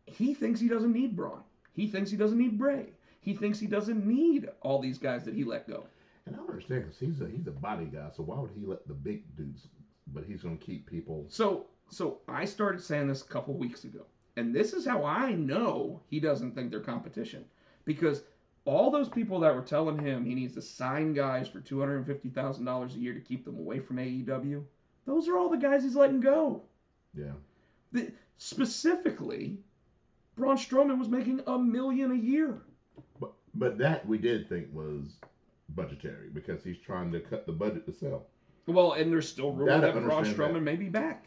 S2: he thinks he doesn't need Braun. He thinks he doesn't need Bray. He thinks he doesn't need all these guys that he let go.
S3: And I don't understand, because he's a body guy, so why would he let the big dudes? But he's going to keep people.
S2: So I started saying this a couple weeks ago, and this is how I know he doesn't think they're competition, because all those people that were telling him he needs to sign guys for $250,000 a year to keep them away from AEW, those are all the guys he's letting go.
S3: Yeah.
S2: Specifically, Braun Strowman was making $1 million a year.
S3: But that we did think was budgetary, because he's trying to cut the budget to sell.
S2: Well, and there's still rumor that Braun Strowman may be back.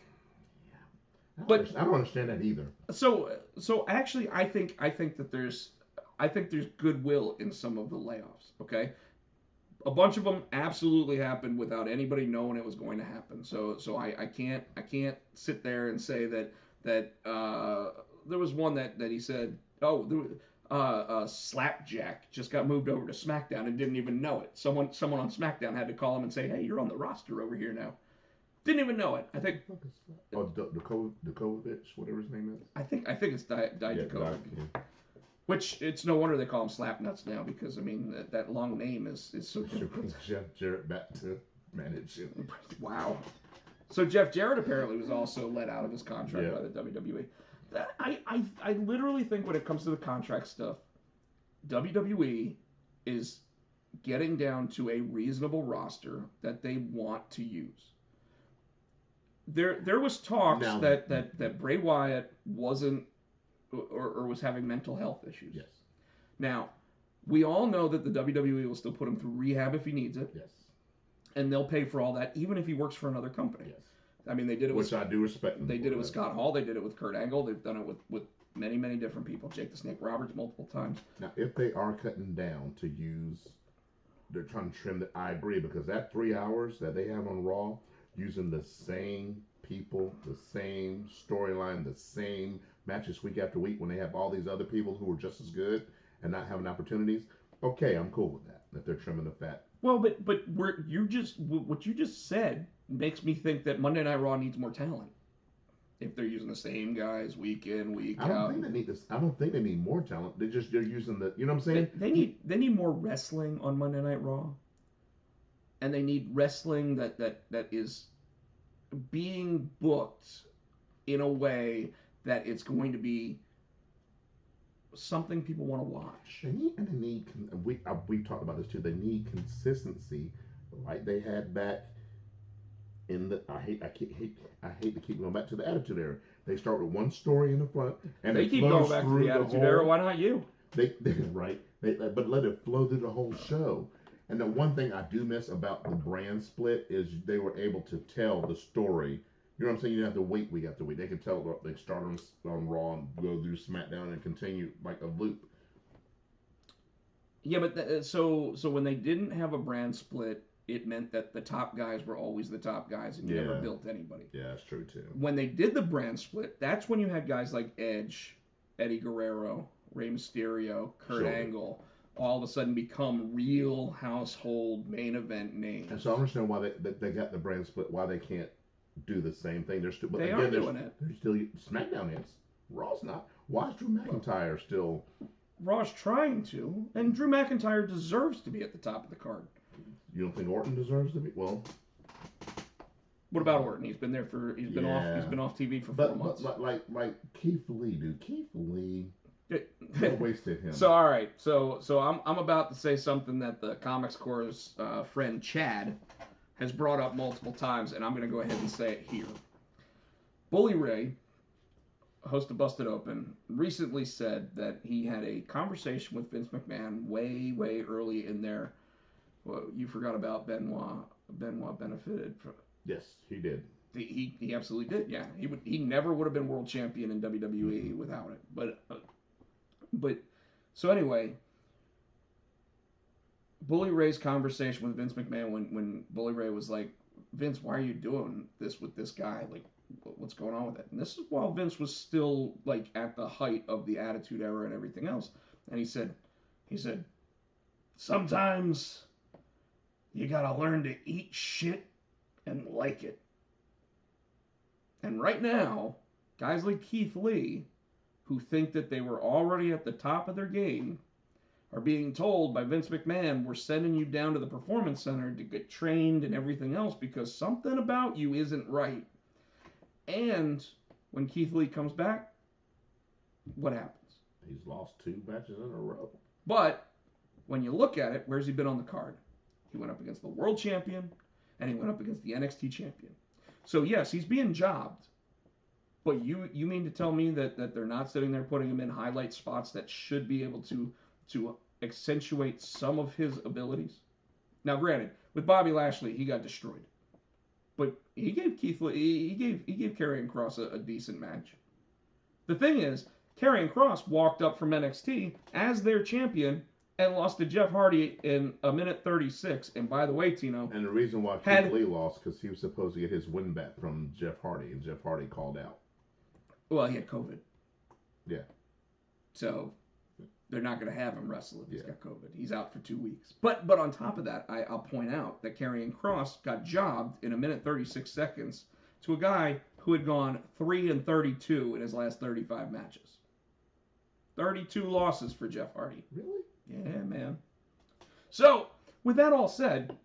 S3: Yeah. I don't understand that either.
S2: So actually, I think that there's goodwill in some of the layoffs. Okay, a bunch of them absolutely happened without anybody knowing it was going to happen. So I can't sit there and say that there was one that he said, Slapjack just got moved over to SmackDown and didn't even know it. Someone on SmackDown had to call him and say, hey, you're on the roster over here now. Didn't even know it. I think.
S3: Oh, Djokovic, whatever his name is.
S2: I think it's Dijakovic.
S3: Yeah.
S2: Which it's no wonder they call him Slapnuts now, because I mean that long name is so difficult.
S3: Jeff Jarrett back to manage him.
S2: Wow. So Jeff Jarrett apparently was also let out of his contract by the WWE. I literally think when it comes to the contract stuff, WWE is getting down to a reasonable roster that they want to use. There was talks that Bray Wyatt wasn't or was having mental health issues.
S3: Yes.
S2: Now, we all know that the WWE will still put him through rehab if he needs it.
S3: Yes.
S2: And they'll pay for all that, even if he works for another company.
S3: Yes.
S2: I mean, they did it
S3: which I do respect.
S2: They did it with Scott Hall. They did it with Kurt Angle. They've done it with many, many different people. Jake the Snake Roberts multiple times.
S3: Now, if they are cutting down to use, they're trying to trim that. I agree, because that 3 hours that they have on Raw, using the same people, the same storyline, the same matches week after week, when they have all these other people who are just as good and not having opportunities. Okay, I'm cool with that. If they're trimming the fat.
S2: Well, but what you just said makes me think that Monday Night Raw needs more talent. If they're using the same guys week in, week out.
S3: I don't think they need this. I don't think they need more talent. They're using the. You know what I'm saying?
S2: They need more wrestling on Monday Night Raw. And they need wrestling that is being booked in a way that it's going to be something people want to watch.
S3: They need. We've talked about this too. They need consistency, like they had back in the. I hate to keep going back to the Attitude Era. They start with one story in the front, and
S2: they keep going back to the Attitude Era. Why not you?
S3: But let it flow through the whole show. And the one thing I do miss about the brand split is they were able to tell the story. You know what I'm saying? You didn't have to wait week after week. They could tell. They start on Raw and go through SmackDown and continue like a loop.
S2: Yeah, but so when they didn't have a brand split, it meant that the top guys were always the top guys, and you never built anybody.
S3: Yeah, that's true too.
S2: When they did the brand split, that's when you had guys like Edge, Eddie Guerrero, Rey Mysterio, Kurt Angle, all of a sudden become real household main event names.
S3: And so I understand why they got the brand split. Why they can't do the same thing. They're still. But
S2: they
S3: again,
S2: are doing it.
S3: They're still. SmackDown is. Raw's not. Why is Drew McIntyre still?
S2: Raw's trying to, and Drew McIntyre deserves to be at the top of the card.
S3: You don't think Orton deserves to be? Well,
S2: what about Orton? He's been there for. He's been off TV for 4 months.
S3: But like Keith Lee, dude. Keith Lee. Wasted him.
S2: So all right. So I'm about to say something that the Comics Corps' friend Chad has brought up multiple times, and I'm going to go ahead and say it here. Bully Ray, host of Busted Open, recently said that he had a conversation with Vince McMahon way, way early in there. Well, you forgot about Benoit. Benoit benefited from.
S3: Yes, he did.
S2: He absolutely did. Yeah, he never would have been world champion in WWE without it. But So anyway, Bully Ray's conversation with Vince McMahon when Bully Ray was like, Vince, why are you doing this with this guy? Like, what's going on with it? And this is while Vince was still like at the height of the Attitude Era and everything else. And he said, sometimes you gotta learn to eat shit and like it. And right now, guys like Keith Lee, who think that they were already at the top of their game, are being told by Vince McMahon, we're sending you down to the Performance Center to get trained and everything else because something about you isn't right. And when Keith Lee comes back, what happens?
S3: He's lost 2 matches in a row.
S2: But when you look at it, where's he been on the card? He went up against the World Champion, and he went up against the NXT Champion. So yes, he's being jobbed. But you mean to tell me that they're not sitting there putting him in highlight spots that should be able to accentuate some of his abilities? Now, granted, with Bobby Lashley, he got destroyed, but he gave he gave Karrion Kross a decent match. The thing is, Karrion Kross walked up from NXT as their champion and lost to Jeff Hardy in 1:36. And by the way, Tino,
S3: and the reason why Keith Lee lost because he was supposed to get his win back from Jeff Hardy, and Jeff Hardy called out.
S2: Well, he had COVID.
S3: Yeah.
S2: So they're not going to have him wrestle if he's got COVID. He's out for 2 weeks. But on top of that, I'll point out that Karrion Kross got jobbed in 1:36 to a guy who had gone 3-32 in his last 35 matches. 32 losses for Jeff Hardy.
S3: Really?
S2: Yeah, man. So, with that all said,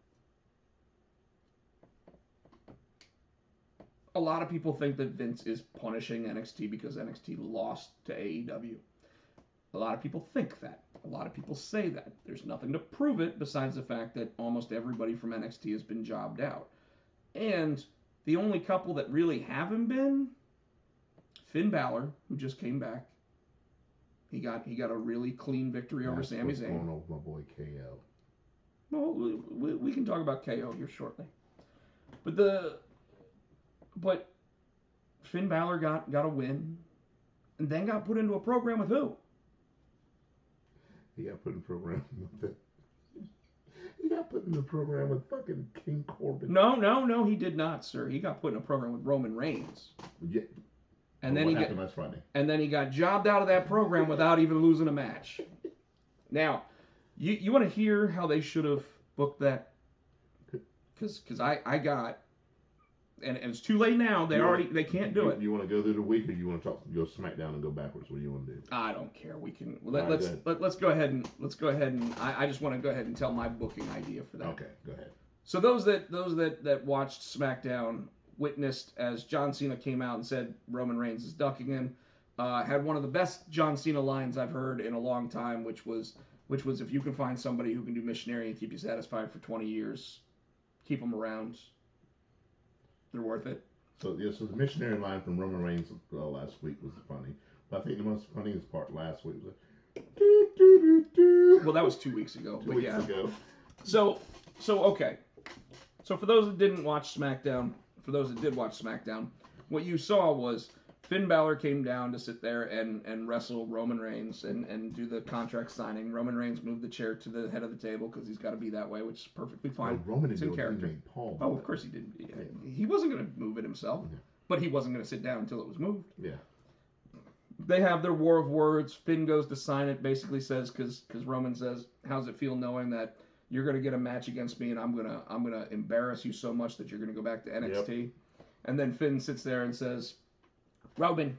S2: a lot of people think that Vince is punishing NXT because NXT lost to AEW. A lot of people think that. A lot of people say that. There's nothing to prove it besides the fact that almost everybody from NXT has been jobbed out. And the only couple that really haven't been, Finn Balor, who just came back. He got a really clean victory over Sami Zayn.
S3: Going over my boy KO.
S2: Well, we can talk about KO here shortly. But Finn Balor got a win, and then got put into a program with who?
S3: He got put in a program with He got put in a program with fucking King Corbin.
S2: No, he did not, sir. He got put in a program with Roman Reigns.
S3: Yeah.
S2: And then
S3: last Friday?
S2: And then he got jobbed out of that program without even losing a match. Now, you want to hear how they should have booked that? Because I got, and it's too late now. They can't do it.
S3: You want to go through the week, or you want to go SmackDown and go backwards? What do you want to do?
S2: I don't care. We can let's go ahead and I just want to go ahead and tell my booking idea for that.
S3: Okay, go ahead.
S2: So those that watched SmackDown witnessed as John Cena came out and said Roman Reigns is ducking him. Had one of the best John Cena lines I've heard in a long time, which was if you can find somebody who can do missionary and keep you satisfied for 20 years, keep them around. They're worth it.
S3: So the missionary line from Roman Reigns last week was funny. But I think the most funniest part last week was
S2: well, that was 2 weeks ago.
S3: 2 weeks ago.
S2: So okay. So for those that didn't watch SmackDown, for those that did watch SmackDown, what you saw was Finn Balor came down to sit there and wrestle Roman Reigns and do the contract signing. Roman Reigns moved the chair to the head of the table because he's got to be that way, which is perfectly fine.
S3: No, Roman
S2: it's
S3: didn't
S2: in character.
S3: Paul.
S2: Oh, of course he didn't. He wasn't going to move it himself, but he wasn't going to sit down until it was moved.
S3: Yeah.
S2: They have their war of words. Finn goes to sign it, basically says, because Roman says, how's it feel knowing that you're going to get a match against me and I'm gonna embarrass you so much that you're going to go back to NXT? Yep. And then Finn sits there and says, Roman,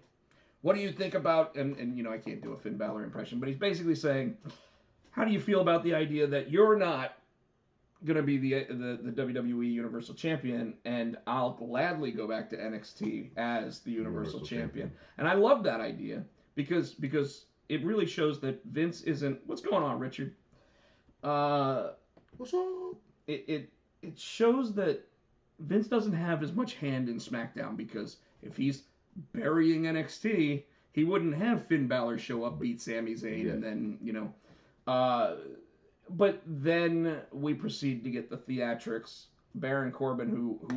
S2: what do you think about, and I can't do a Finn Balor impression, but he's basically saying, how do you feel about the idea that you're not going to be the WWE Universal Champion, and I'll gladly go back to NXT as the Universal Champion. And I love that idea because it really shows that Vince isn't, what's going on, Richard?
S3: What's up?
S2: It shows that Vince doesn't have as much hand in SmackDown, because if he's burying NXT, he wouldn't have Finn Balor show up, beat Sami Zayn, and then, but then we proceed to get the theatrics. Baron Corbin,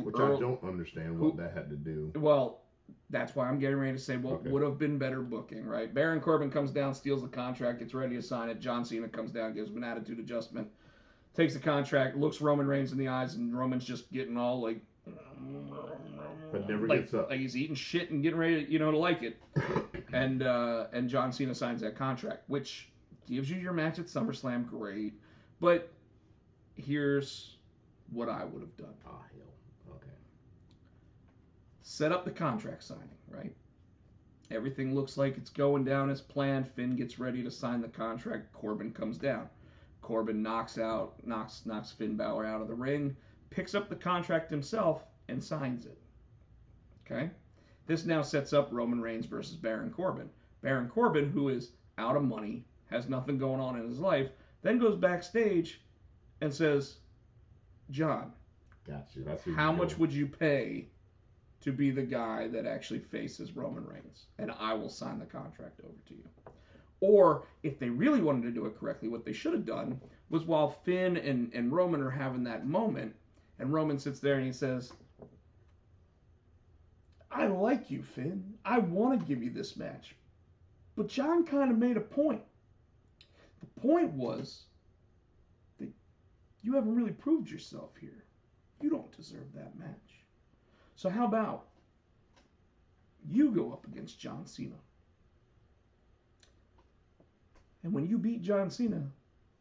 S3: which I don't understand what that had to do.
S2: Well, That's why I'm getting ready to say what would have been better booking, right? Baron Corbin comes down, steals the contract, gets ready to sign it. John Cena comes down, gives him an attitude adjustment, takes the contract, looks Roman Reigns in the eyes, and Roman's just getting all like,
S3: but never gets up.
S2: Like he's eating shit and getting ready to, to like it. And John Cena signs that contract, which gives you your match at SummerSlam, great. But here's what I would have done.
S3: Oh, hell. Okay.
S2: Set up the contract signing, right? Everything looks like it's going down as planned. Finn gets ready to sign the contract. Corbin comes down. Corbin knocks Finn Balor out of the ring, picks up the contract himself, and signs it. Okay? This now sets up Roman Reigns versus Baron Corbin. Baron Corbin, who is out of money, has nothing going on in his life, then goes backstage and says, John,
S3: got you.
S2: How much would you pay to be the guy that actually faces Roman Reigns? And I will sign the contract over to you. Or, if they really wanted to do it correctly, what they should have done was while Finn and Roman are having that moment, and Roman sits there and he says, I like you, Finn. I want to give you this match. But John kind of made a point. The point was that you haven't really proved yourself here. You don't deserve that match. So how about you go up against John Cena? And when you beat John Cena,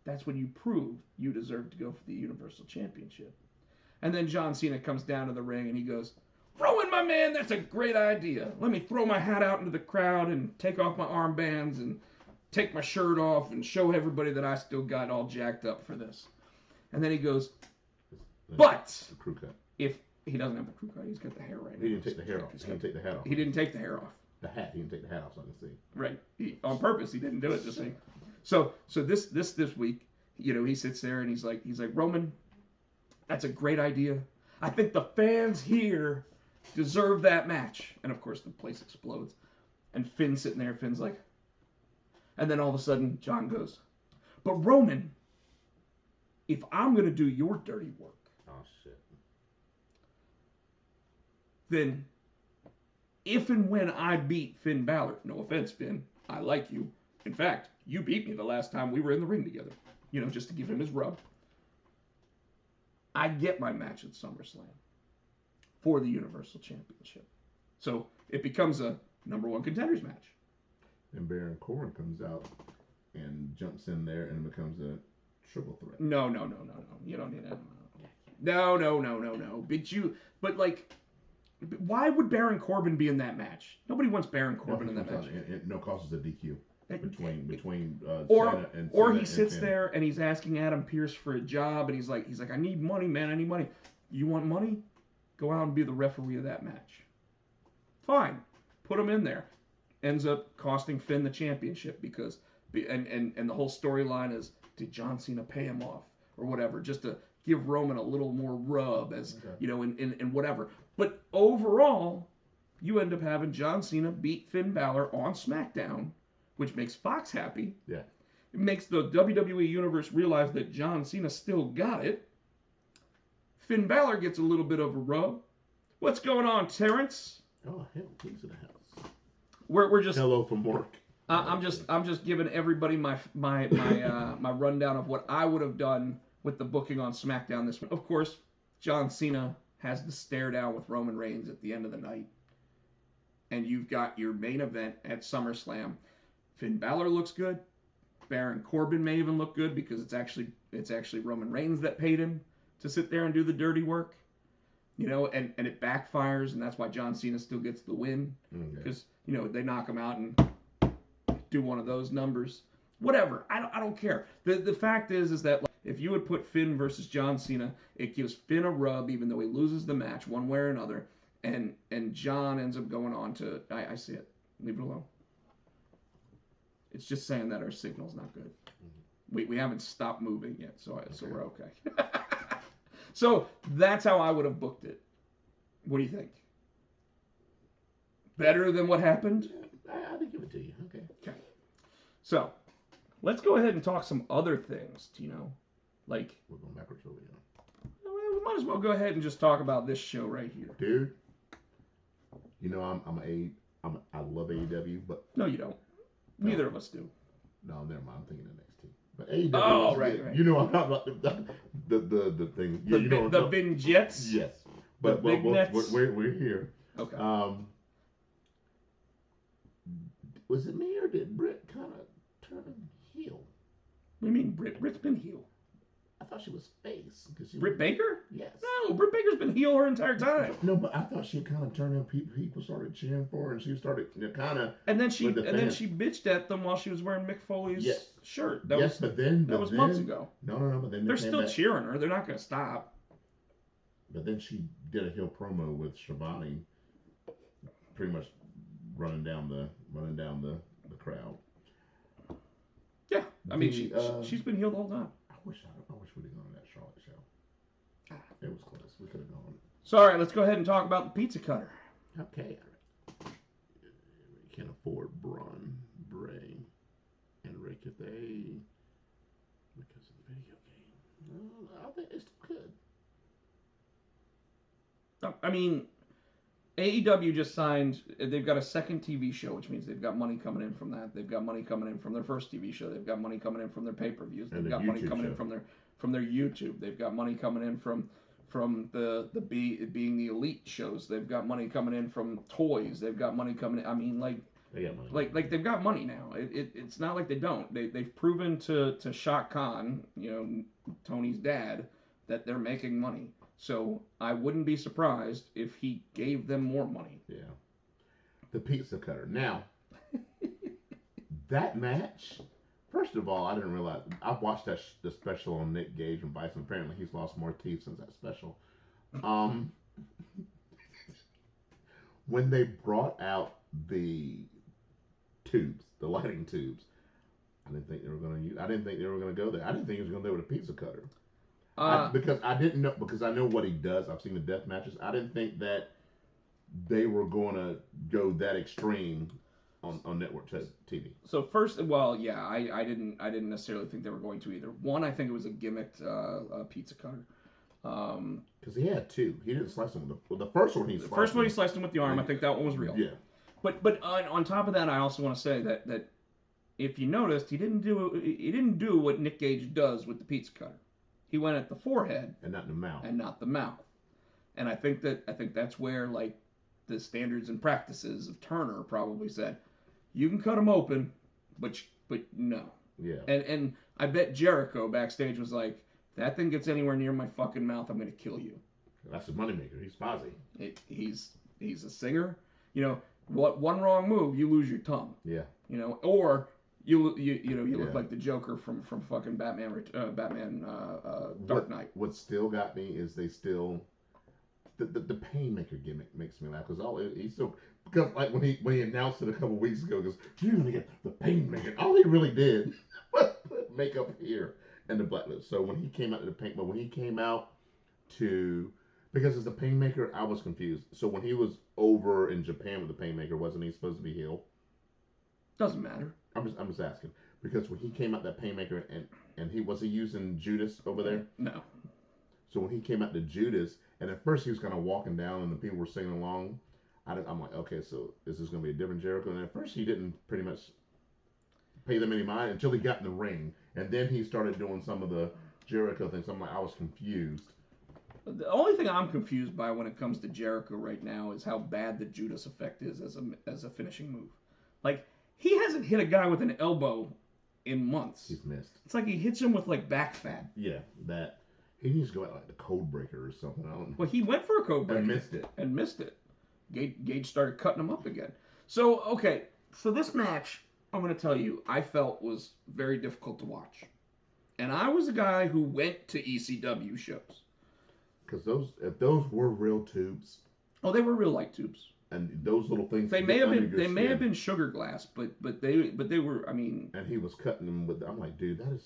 S2: that's when you prove you deserve to go for the Universal Championship. And then John Cena comes down to the ring and he goes, Rowan, my man, that's a great idea. Let me throw my hat out into the crowd and take off my armbands and take my shirt off and show everybody that I still got all jacked up for this. And then he goes, but
S3: the crew cut.
S2: If he doesn't have the crew cut, he's got the hair right now.
S3: He didn't take the hair off. He didn't take the hat off.
S2: He didn't take the hair off.
S3: The hat. He didn't take the hat off so I can see.
S2: Right. On purpose. He didn't do it this week. So this week, he sits there and he's like, Roman, that's a great idea. I think the fans here deserve that match. And of course the place explodes. And Finn's sitting there. Finn's like, and then all of a sudden John goes, but Roman, if I'm going to do your dirty work,
S3: oh shit,
S2: then if and when I beat Finn Balor, no offense, Finn, I like you. In fact, you beat me the last time we were in the ring together. Just to give him his rub. I get my match at SummerSlam for the Universal Championship. So it becomes a number one contenders match.
S3: And Baron Corbin comes out and jumps in there and it becomes a triple threat.
S2: No. You don't need that. No. But why would Baron Corbin be in that match? Nobody wants Baron Corbin in that match.
S3: It causes a DQ between
S2: or
S3: Cena and
S2: or he sits there and he's asking Adam Pearce for a job and he's like, I need money, man. I need money. You want money? Go out and be the referee of that match. Fine, put him in there. Ends up costing Finn the championship because and the whole storyline is, did John Cena pay him off or whatever, just to give Roman a little more rub as in whatever. But overall, you end up having John Cena beat Finn Balor on SmackDown, which makes Fox happy.
S3: Yeah.
S2: It makes the WWE Universe realize that John Cena still got it. Finn Balor gets a little bit of a rub. What's going on, Terrence?
S3: Oh, hell, he's in the house.
S2: We're just
S3: hello from work.
S2: I'm just giving everybody my rundown of what I would have done with the booking on SmackDown this week. Of course, John Cena has the stare down with Roman Reigns at the end of the night. And you've got your main event at SummerSlam. Finn Balor looks good. Baron Corbin may even look good because it's actually Roman Reigns that paid him to sit there and do the dirty work. And it backfires, and that's why John Cena still gets the win. Because, they knock him out and do one of those numbers. Whatever. I don't care. The fact is that if you would put Finn versus John Cena, it gives Finn a rub even though he loses the match one way or another. And John ends up going on to, I see it. Leave it alone. It's just saying that our signal's not good. We haven't stopped moving yet, so we're okay. So that's how I would have booked it. What do you think? Better than what happened?
S3: I'll give it to you. Okay.
S2: So let's go ahead and talk some other things, Tino.
S3: We're going backwards over here.
S2: We might as well go ahead and just talk about this show right here.
S3: Dude, You know, I love AEW, but
S2: No, you don't. Neither of us do.
S3: no, never mind. I'm thinking of NXT. But AEW,
S2: Oh,
S3: is
S2: right,
S3: good.
S2: right.
S3: You know, I'm talking about the thing. Yeah, you know,
S2: The vignettes.
S3: yes, but
S2: big nets.
S3: we're here.
S2: Okay.
S3: Was it me or did Britt kind of turn heel?
S2: What do you mean, Britt's been heel?
S3: I thought she was face.
S2: Britt Baker?
S3: Yes.
S2: No, Britt Baker's been heel her entire time.
S3: No, but I thought she kind of turned in. People started cheering for her, and she started kind of.
S2: And then she bitched at them while she was wearing Mick Foley's shirt. That was months ago.
S3: No, but then
S2: they're still cheering her. They're not going to stop.
S3: But then she did a heel promo with Shivani, pretty much running down the crowd.
S2: Yeah, I mean she's been healed the whole time.
S3: I wish we'd have gone to that Charlotte show. It was close. We could have gone.
S2: So all right, let's go ahead and talk about the pizza cutter.
S3: Okay. We can't afford Braun, Bray, and Rick if they because of the video game. I think they still could.
S2: I mean, AEW just signed. They've got a second TV show, which means they've got money coming in from that. They've got money coming in from their first TV show. They've got money coming in from their pay-per-views. They've got money coming in from their YouTube. They've got money coming in from the being the elite shows. They've got money coming in from toys. They've got money coming in. I mean,
S3: they got money.
S2: Like they've got money now. It's not like they don't. They've proven to Shaq Khan, Tony's dad, that they're making money. So I wouldn't be surprised if he gave them more money.
S3: Yeah. The pizza cutter. Now, that match, first of all, I didn't realize. I've watched the special on Nick Gage and Bison. Apparently, he's lost more teeth since that special. When they brought out the tubes, the lighting tubes, I didn't think they were going to go there. I didn't think he was going to go with a pizza cutter. Because I didn't know, because I know what he does. I've seen the death matches. I didn't think that they were going to go that extreme on network TV.
S2: So first, well, yeah, I didn't necessarily think they were going to either. One, I think it was a gimmicked pizza cutter.
S3: Because he had two. He didn't slice them with the first one. He
S2: sliced him with the arm. I think that one was real.
S3: Yeah.
S2: But on top of that, I also want to say that if you noticed, he didn't do what Nick Gage does with the pizza cutter. He went at the forehead
S3: and not the mouth.
S2: And I think that's where like the standards and practices of Turner probably said, you can cut him open, but no.
S3: Yeah.
S2: And I bet Jericho backstage was like, if that thing gets anywhere near my fucking mouth, I'm gonna kill you.
S3: That's a moneymaker. He's Potsy.
S2: He's a singer. What one wrong move, you lose your tongue.
S3: Yeah.
S2: Or you look like the Joker from fucking Batman Dark Knight.
S3: What still got me is they still the Painmaker gimmick makes me laugh because like when he announced it a couple weeks ago, goes, you're gonna get the Painmaker. All he really did was put makeup here and the black lips. So when he came out to the paint, but when he came out to because it's the Painmaker, I was confused. So when he was over in Japan with the Painmaker, wasn't he supposed to be heel?
S2: Doesn't matter.
S3: I'm just asking because when he came out that Painmaker and he was using Judas over there?
S2: No.
S3: So when he came out to Judas and at first he was kind of walking down and the people were singing along, I'm like, okay, so is this going to be a different Jericho? And at first he didn't pretty much pay them any mind until he got in the ring and then he started doing some of the Jericho things. I'm like, I was confused.
S2: The only thing I'm confused by when it comes to Jericho right now is how bad the Judas effect is as a finishing move. Like. He hasn't hit a guy with an elbow in months.
S3: He's missed.
S2: It's like he hits him with like back fat.
S3: Yeah, that. He needs to go out like the code breaker or something. I don't know.
S2: Well, he went for a code breaker.
S3: And missed it.
S2: Gage started cutting him up again. So, okay. So this match, I'm going to tell you, I felt was very difficult to watch. And I was a guy who went to ECW shows.
S3: Because if those were real tubes.
S2: Oh, they were real light tubes.
S3: And those little things.
S2: They may have been sugar glass, but they were. I mean.
S3: And he was cutting them with. I'm like, dude, that is.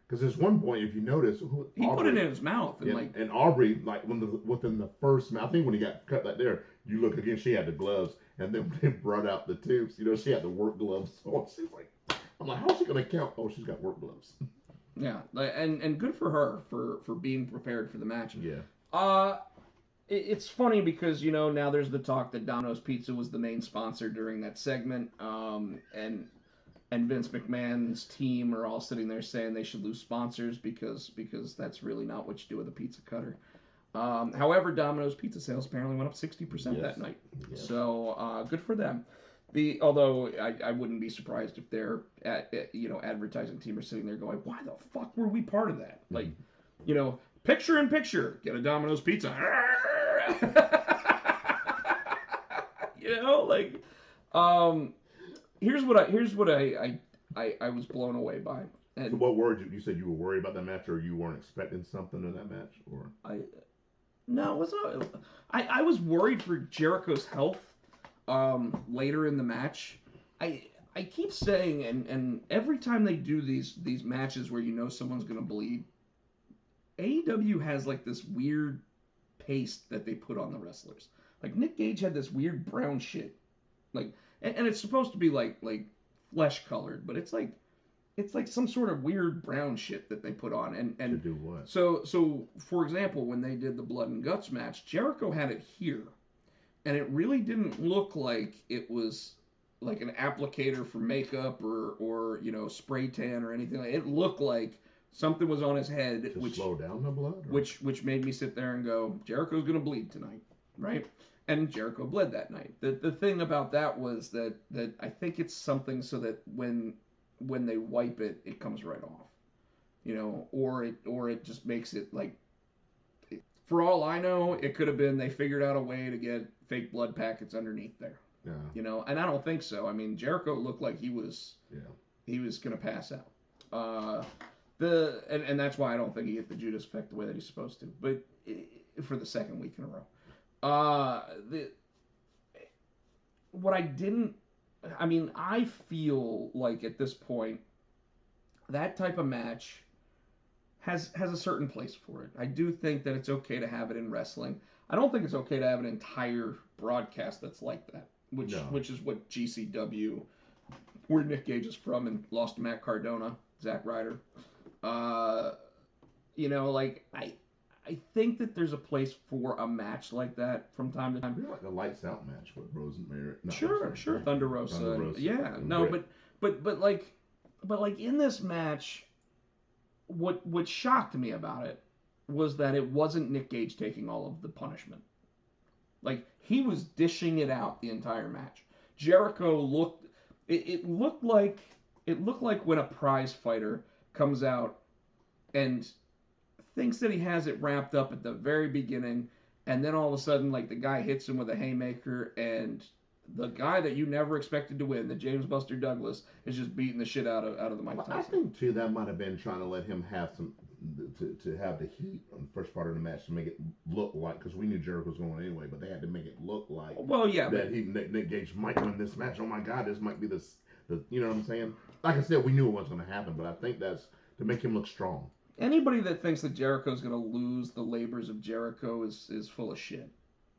S3: Because there's one point, if you notice,
S2: he put it in his mouth
S3: and Aubrey, like within the first, I think when he got cut right there, you look again, she had the gloves, and then when they brought out the tubes, she had the work gloves on. She's like, I'm like, how's she gonna count? Oh, she's got work gloves.
S2: Yeah, and good for her for being prepared for the match.
S3: Yeah.
S2: it's funny because now there's the talk that Domino's Pizza was the main sponsor during that segment, and Vince McMahon's team are all sitting there saying they should lose sponsors because that's really not what you do with a pizza cutter. However, Domino's pizza sales apparently went up 60% that night, so good for them. Although I wouldn't be surprised if their advertising team are sitting there going, why the fuck were we part of that? Like, picture in picture, get a Domino's pizza. Like, here's what I was blown away by. And
S3: so what word you said you were worried about that match, or you weren't expecting something in that match, or
S2: no, it's not. I was worried for Jericho's health later in the match. I keep saying, and every time they do these matches where someone's gonna bleed, AEW has like this weird paste that they put on the wrestlers. Like Nick Gage had this weird brown shit, like, and it's supposed to be like flesh colored, but it's like some sort of weird brown shit that they put on. And
S3: to do what?
S2: So for example, when they did the Blood and Guts match, Jericho had it here, and it really didn't look like it was like an applicator for makeup or spray tan or anything. It looked like something was on his head,
S3: to slow down the blood,
S2: which made me sit there and go, Jericho's gonna bleed tonight, right? And Jericho bled that night. The thing about that was that I think it's something so that when they wipe it, it comes right off, or it just makes it like. For all I know, it could have been they figured out a way to get fake blood packets underneath there.
S3: Yeah.
S2: And I don't think so. I mean, Jericho looked like he was gonna pass out. And that's why I don't think he hit the Judas effect the way that he's supposed to. But for the second week in a row. I feel like at this point, that type of match has a certain place for it. I do think that it's okay to have it in wrestling. I don't think it's okay to have an entire broadcast that's like that, which is what GCW, where Nick Gage is from and lost to Matt Cardona, Zack Ryder. I think that there's a place for a match like that from time to time.
S3: Maybe like a lights out match with Rosemary.
S2: Sure. Thunder Rosa. Yeah, no, but like in this match, what shocked me about it was that it wasn't Nick Gage taking all of the punishment. Like he was dishing it out the entire match. Jericho looked. It looked like when a prize fighter comes out and thinks that he has it wrapped up at the very beginning, and then all of a sudden, like, the guy hits him with a haymaker, and the guy that you never expected to win, the James Buster Douglas, is just beating the shit out of the Mike Tyson.
S3: I think, too, that might have been trying to let him have some, to have the heat on the first part of the match to make it look like, because we knew Jericho was going anyway, but they had to make it look like Nick Gage might win this match. Oh, my God, this might be you know what I'm saying? Like I said, we knew it wasn't going to happen, but I think that's to make him look strong.
S2: Anybody that thinks that Jericho's going to lose the labors of Jericho is full of shit.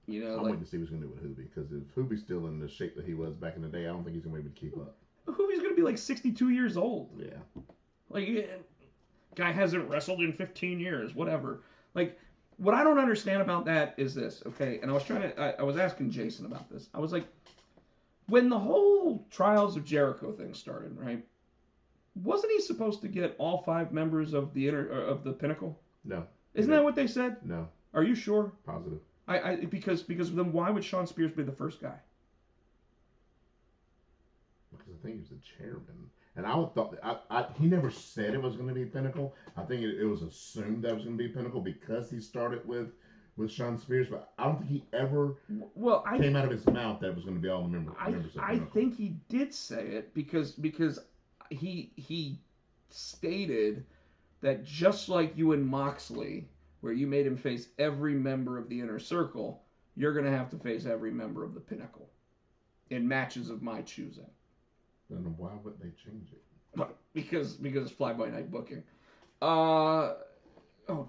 S3: I'm waiting to see what he's going to do with Hoovy, because if Hoovy's still in the shape that he was back in the day, I don't think he's going to be able to keep up.
S2: Hoovy's going to be like 62 years old.
S3: Yeah.
S2: Like, guy hasn't wrestled in 15 years, whatever. Like, what I don't understand about that is this, okay? And I was asking Jason about this. I was like, when the whole Trials of Jericho thing started, right? Wasn't he supposed to get all 5 members of the Pinnacle?
S3: No.
S2: Isn't that what they said?
S3: No.
S2: Are you sure?
S3: Positive.
S2: Because then why would Sean Spears be the first guy?
S3: Because I think he was the chairman, and I would thought he never said it was going to be Pinnacle. I think it was assumed that it was going to be Pinnacle because he started with Sean Spears, but I don't think he ever came out of his mouth that it was going to be all the members.
S2: I think he did say it because he stated that just like you and Moxley, where you made him face every member of the Inner Circle, you're going to have to face every member of the Pinnacle in matches of my choosing.
S3: Then why would they change it?
S2: Because it's fly-by-night booking.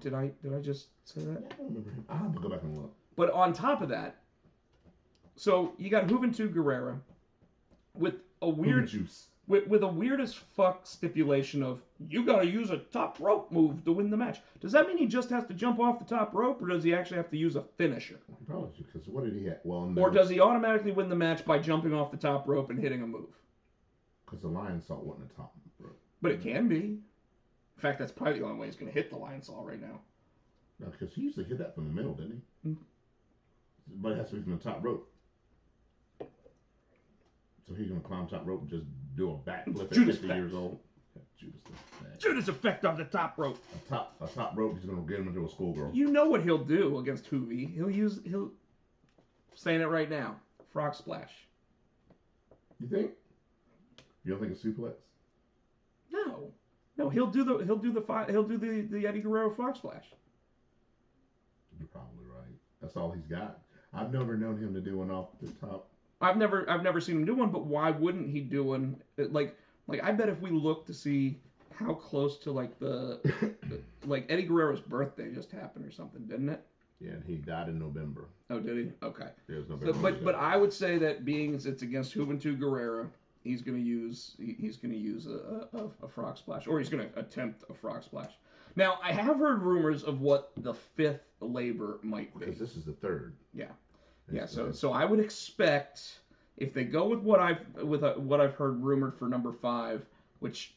S2: Did I just say that?
S3: I don't remember him. I'll have to go back and look.
S2: But on top of that, so you got Juventud Guerrera with a weird...
S3: Juice.
S2: with a weird as fuck stipulation of you got to use a top rope move to win the match. Does that mean he just has to jump off the top rope, or does he actually have to use a finisher?
S3: Probably because what did he have? Well,
S2: Or does he automatically win the match by jumping off the top rope and hitting a move?
S3: Because the lion saw wasn't a top rope.
S2: But it can be. In fact, that's probably the only way he's going to hit the lion saw right now.
S3: No, because he usually hit that from the middle, didn't he? Mm-hmm. But it has to be from the top rope. So he's going to climb top rope and just do a backflip at 50 years old.
S2: Judas effect on the top rope.
S3: A top rope, he's going to get him into a schoolgirl.
S2: You know what he'll do against Hoovy. He'll saying it right now. Frog splash.
S3: You think? You don't think a suplex?
S2: No, he'll do the Eddie Guerrero frog splash.
S3: You're probably right. That's all he's got. I've never known him to do one off the top.
S2: I've never seen him do one, but why wouldn't he do one? Like I bet if we look to see how close to like like Eddie Guerrero's birthday just happened or something, didn't it?
S3: Yeah, and he died in November.
S2: Oh, did he? Okay.
S3: It was November.
S2: So, but I would say that being it's against Juventud Guerrera, he's going to use a frog splash, or he's going to attempt a frog splash. Now, I have heard rumors of what the fifth labor might be.
S3: Because this is the third.
S2: Yeah. Yeah, so I would expect if they go with what I've heard rumored for number 5, which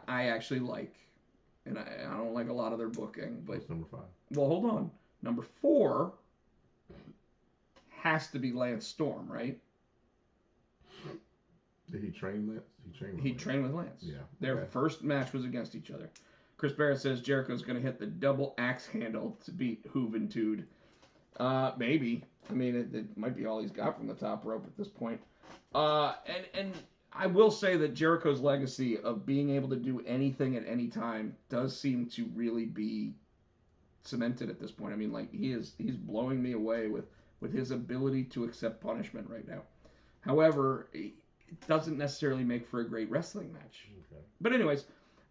S2: I actually like, and I don't like a lot of their booking, but
S3: what's number 5?
S2: Well, hold on. Number 4 has to be Lance Storm, right?
S3: Did he train Lance?
S2: He trained with Lance.
S3: Yeah.
S2: Their first match was against each other. Chris Barrett says Jericho's going to hit the double axe handle to beat Juventud. Maybe. I mean, it might be all he's got from the top rope at this point. And I will say that Jericho's legacy of being able to do anything at any time does seem to really be cemented at this point. I mean, like he's blowing me away with his ability to accept punishment right now. However, it doesn't necessarily make for a great wrestling match. Okay. But anyways,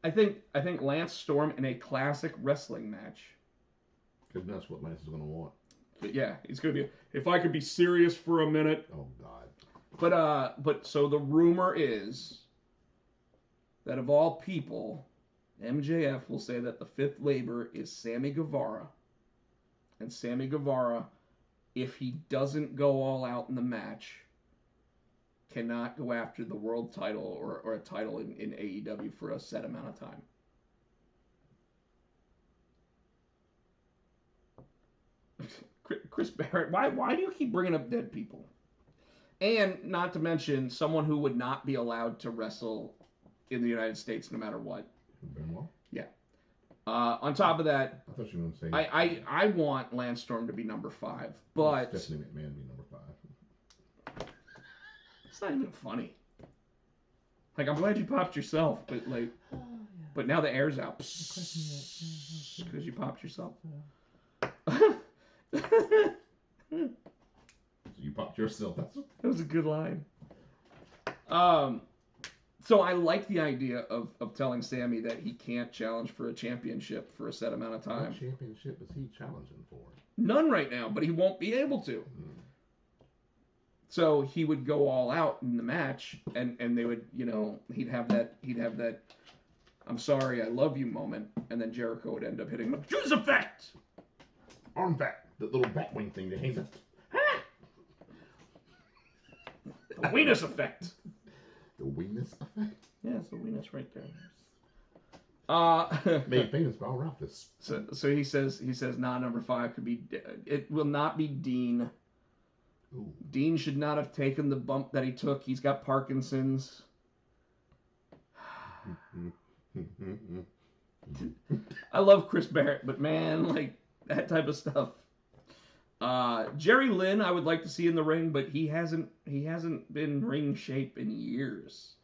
S2: I think Lance Storm in a classic wrestling match.
S3: Because that's what Lance is going to want.
S2: But yeah, it's going to be, if I could be serious for a minute.
S3: Oh, God.
S2: But so the rumor is that of all people, MJF will say that the fifth labor is Sammy Guevara. And Sammy Guevara, if he doesn't go all out in the match, cannot go after the world title or a title in AEW for a set amount of time. Chris Barrett, why do you keep bringing up dead people? And not to mention someone who would not be allowed to wrestle in the United States no matter what.
S3: Benoit?
S2: Yeah. On top of that,
S3: I thought you were going to say...
S2: I want Lance Storm to be number 5, but...
S3: Stephanie McMahon be number 5.
S2: It's not even funny. Like, I'm glad you popped yourself, but like... But now the air's out. Because you popped yourself.
S3: So you popped yourself.
S2: That was a good line. So I like the idea of telling Sammy that he can't challenge for a championship for a set amount of time.
S3: What championship is he challenging for?
S2: None right now, but he won't be able to. So he would go all out in the match, and they would, he'd have that I'm sorry, I love you moment, and then Jericho would end up hitting him. Juice effect!
S3: Arm back. The little bat wing thing that hangs up.
S2: The weenus effect.
S3: The weenus effect?
S2: Yeah, it's the weenus right there.
S3: Made famous by Ralphus.
S2: So he says number 5 could be, it will not be Dean.
S3: Ooh.
S2: Dean should not have taken the bump that he took. He's got Parkinson's. I love Chris Barrett, but man, like that type of stuff. Jerry Lynn, I would like to see in the ring, but he hasn't been ring shape in years.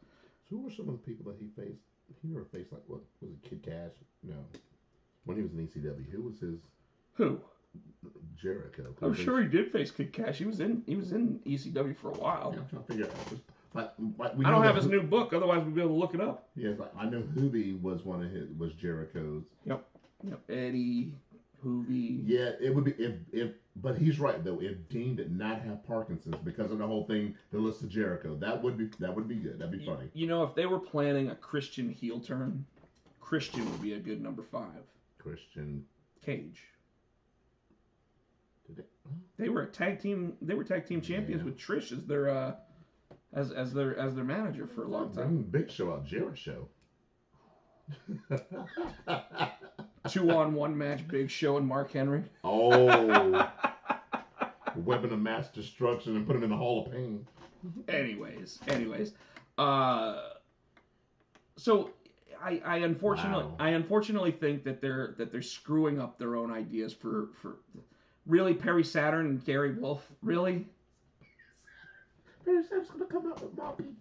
S3: So who were some of the people that he faced? He never faced like what was it, Kid Cash? No, when he was in ECW, who was his?
S2: Who?
S3: Jericho.
S2: I'm sure he did face Kid Cash. He was in ECW for a while.
S3: Yeah, I'm trying to figure out.
S2: I don't have his new book, otherwise we'd be able to look it up.
S3: Yeah, I know Hoobie was was Jericho's.
S2: Yep. Eddie, Hoovy.
S3: Yeah, it would be if but he's right though. If Dean did not have Parkinson's because of the whole thing, the list of Jericho, that would be good. That'd be funny.
S2: You know, if they were planning a Christian heel turn, Christian would be a good number 5.
S3: Christian
S2: Cage.
S3: Did they?
S2: They were tag team champions with Trish as their as their manager for a long time.
S3: Big Show out, Jericho.
S2: 2-on-1 match, Big Show and Mark Henry.
S3: Oh, weapon of mass destruction and put him in the Hall of Pain.
S2: Anyways, so I unfortunately think that they're screwing up their own ideas for really Perry Saturn and Gary Wolf. Really,
S3: Perry Saturn's gonna come out with Moppy.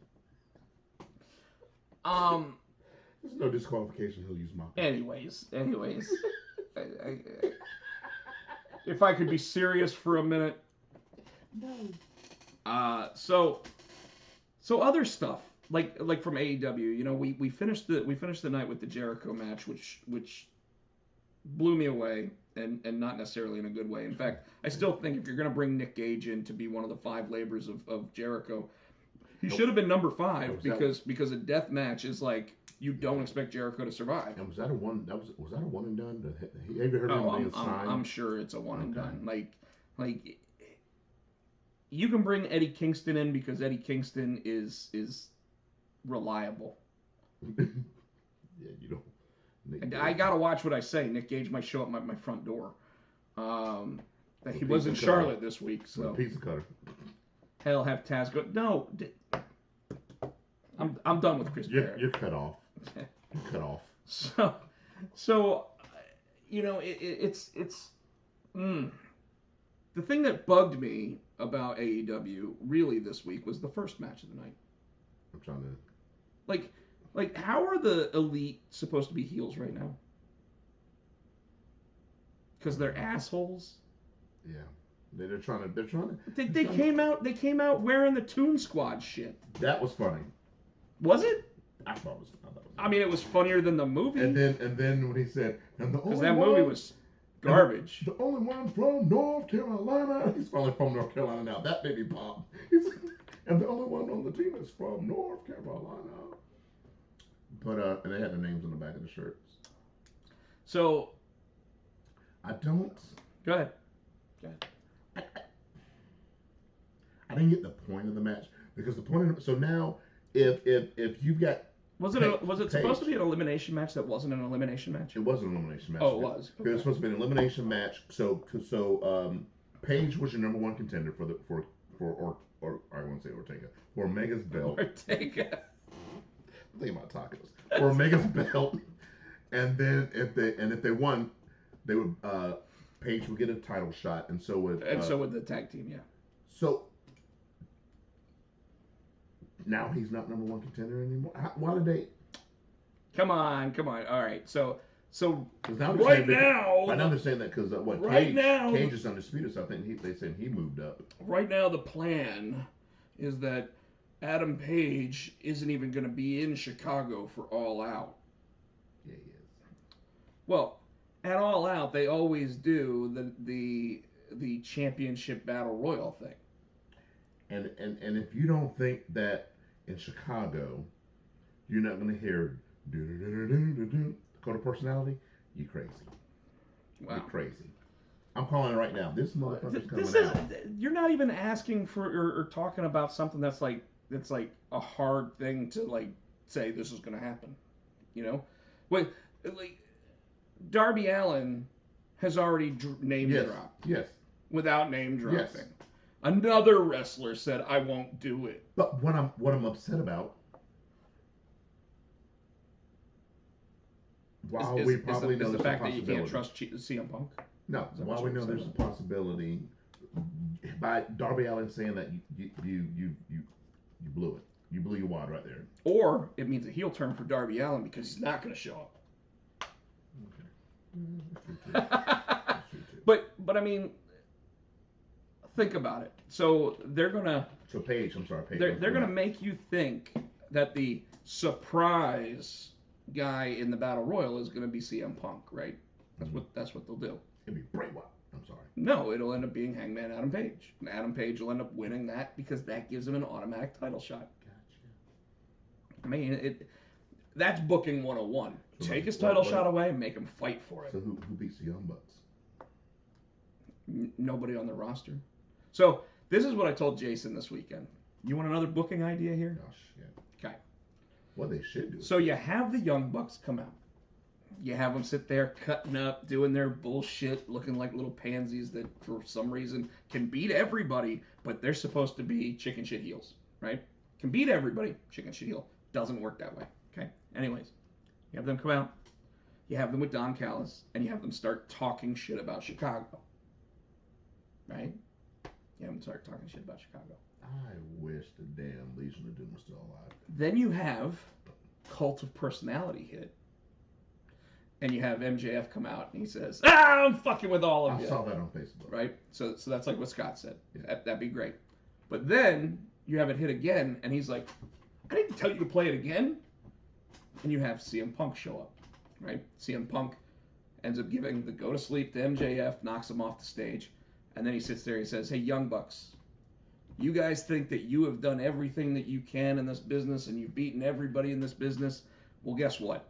S3: There's no disqualification. He'll use Moppy.
S2: Anyways, if I could be serious for a minute.
S3: No.
S2: So other stuff like from AEW, you know, we finished the night with the Jericho match, which blew me away, and not necessarily in a good way. In fact, I still think if you're gonna bring Nick Gage in to be one of the 5 labors of Jericho, he should have been number 5 because a death match is like you don't expect Jericho to survive.
S3: And was that a one and done? Have you heard him sign?
S2: I'm sure it's a one and done. Like you can bring Eddie Kingston in because Eddie Kingston is reliable.
S3: Yeah, you don't.
S2: And I gotta watch what I say. Nick Gage might show up at my front door. He was in Charlotte this week, so
S3: pizza cutter.
S2: Hell, have Taz go. No, I'm done with Chris Barrett.
S3: You're cut off. You're cut off.
S2: So, you know, it's the thing that bugged me about AEW really this week was the first match of the night.
S3: I'm trying to
S2: like how are the Elite supposed to be heels right now? Because they're assholes.
S3: Yeah, they're trying to.
S2: They came out wearing the Toon Squad shit.
S3: That was funny.
S2: Was it?
S3: I thought it was.
S2: I mean, it was funnier than the movie.
S3: And then when he said,
S2: because that movie was garbage.
S3: The only one from North Carolina. He's probably from North Carolina now. That made me pop. And the only one on the team is from North Carolina. But and they had their names on the back of the shirts.
S2: So
S3: I don't.
S2: Go ahead.
S3: I didn't get the point of the match because the point of so now if you've got
S2: was it supposed to be an elimination match that wasn't an elimination match?
S3: It was an elimination match.
S2: Oh, it was.
S3: Okay. It was supposed to be an elimination match. So Paige was your number 1 contender for I won't say Ortega for Omega's belt.
S2: Ortega.
S3: I'm thinking about tacos for Omega's belt, and then if they won, they would Paige would get a title shot, and so would
S2: the tag team. Yeah.
S3: So now he's not number 1 contender anymore. Why did they?
S2: Come on. All right. So
S3: now
S2: right now
S3: they're saying that because Cage is undisputed. So I think they said he moved up.
S2: Right now the plan is that Adam Page isn't even going to be in Chicago for All Out.
S3: Yeah, he is.
S2: Well, at All Out they always do the championship battle royal thing.
S3: And if you don't think that in Chicago you're not going to hear Dakota personality, you crazy.
S2: Wow.
S3: You're crazy. I'm calling it right now. This motherfucker's coming out.
S2: You're not even asking for or talking about something that's like a hard thing to like say this is going to happen. You know, like Darby Allin has already name dropped.
S3: Yes.
S2: Without name dropping.
S3: Yes.
S2: Another wrestler said, "I won't do it."
S3: But what I'm upset about. While we probably know
S2: the
S3: there's
S2: fact
S3: a
S2: that you
S3: possibility.
S2: can't trust CM Punk.
S3: No, while we know there's a possibility by Darby Allin saying that you blew it. You blew your wad right there.
S2: Or it means a heel turn for Darby Allin because he's not going to show up.
S3: Okay.
S2: But I mean, think about it. So they're gonna.
S3: So Paige, I'm sorry, Paige.
S2: They're gonna make you think that the surprise guy in the battle royal is gonna be CM Punk, right? That's what they'll do.
S3: It'd be Bray Wyatt. I'm sorry.
S2: No, it'll end up being Hangman Adam Page. And Adam Page will end up winning that because that gives him an automatic title shot.
S3: Gotcha.
S2: I mean, that's booking 101.
S3: So
S2: Take his title shot away and make him fight for it.
S3: So who beats the Young Bucks?
S2: Nobody on the roster. So this is what I told Jason this weekend. You want another booking idea here?
S3: Gosh, yeah.
S2: Okay.
S3: What they should do.
S2: So you have the Young Bucks come out. You have them sit there cutting up, doing their bullshit, looking like little pansies that for some reason can beat everybody, but they're supposed to be chicken shit heels, right? Can beat everybody, chicken shit heel. Doesn't work that way, okay? Anyways, you have them come out. You have them with Don Callis, and you have them start talking shit about Chicago, right? You have them start talking shit about Chicago.
S3: I wish the damn Legion of Doom was still alive.
S2: Then you have Cult of Personality hit. And you have MJF come out and he says, I'm fucking with all of you.
S3: I saw that on Facebook.
S2: Right? So that's like what Scott said.
S3: Yeah.
S2: That'd be great. But then you have it hit again and he's like, I didn't tell you to play it again. And you have CM Punk show up. Right? CM Punk ends up giving the go to sleep to MJF, knocks him off the stage. And then he sits there and he says, hey, Young Bucks, you guys think that you have done everything that you can in this business and you've beaten everybody in this business. Well, guess what?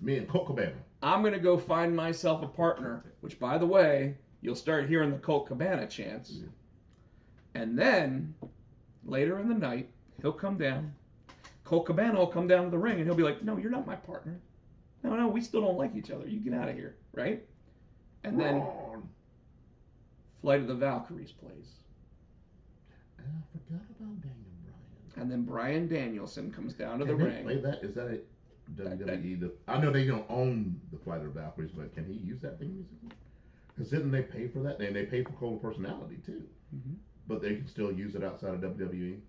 S3: Me and Colt Cabana.
S2: I'm going to go find myself a partner, which, by the way, you'll start hearing the Colt Cabana chants.
S3: Yeah.
S2: And then, later in the night, he'll come down. Colt Cabana will come down to the ring, and he'll be like, no, you're not my partner. No, we still don't like each other. You get out of here, right? And then, Flight of the Valkyries plays.
S3: And I forgot about Daniel Bryan.
S2: And then Bryan Danielson comes down to the
S3: Can they
S2: ring.
S3: play that? Is that a WWE? I know they don't own the Flight of the Valkyries, but can he use that theme musically? Because didn't they pay for that? And they pay for Cult of Personality too.
S2: Mm-hmm.
S3: But they can still use it outside of WWE.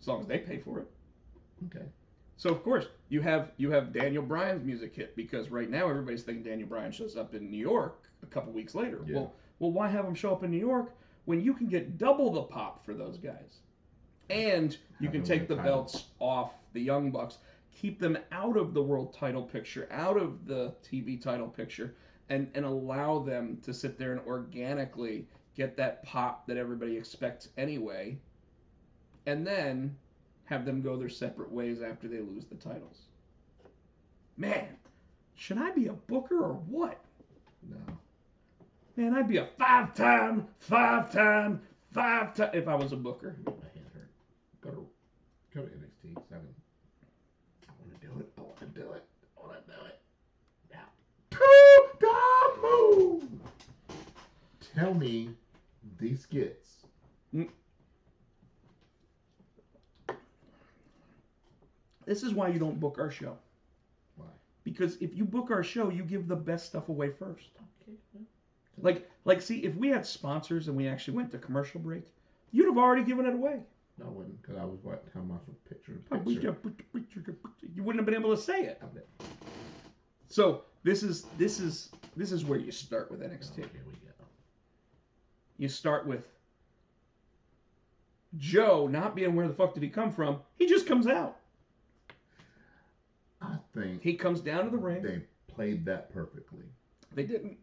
S2: As long as they pay for it.
S3: Okay.
S2: So of course you have Daniel Bryan's music hit because right now everybody's thinking Daniel Bryan shows up in New York a couple weeks later.
S3: Yeah.
S2: Well, why have him show up in New York when you can get double the pop for those guys, and you can take the belts off the Young Bucks, keep them out of the world title picture, out of the TV title picture, and allow them to sit there and organically get that pop that everybody expects anyway, and then have them go their separate ways after they lose the titles. Man, should I be a booker or what?
S3: No.
S2: Man, I'd be a five-time if I was a booker.
S3: My hand hurt. Go to NXT 7. I want to do it. I want to do it. Now. To the moon. Tell me these skits.
S2: This is why you don't book our show.
S3: Why?
S2: Because if you book our show, you give the best stuff away first.
S3: Okay.
S2: Like, see, if we had sponsors and we actually went to commercial break, you'd have already given it away.
S3: No, I wouldn't, because I was coming off a picture.
S2: You wouldn't have been able to say it. So this is where you start with NXT.
S3: Here we go.
S2: You start with Joe not being where the fuck did he come from. He just comes out.
S3: I think
S2: He comes down to the ring.
S3: they played that perfectly.
S2: They didn't.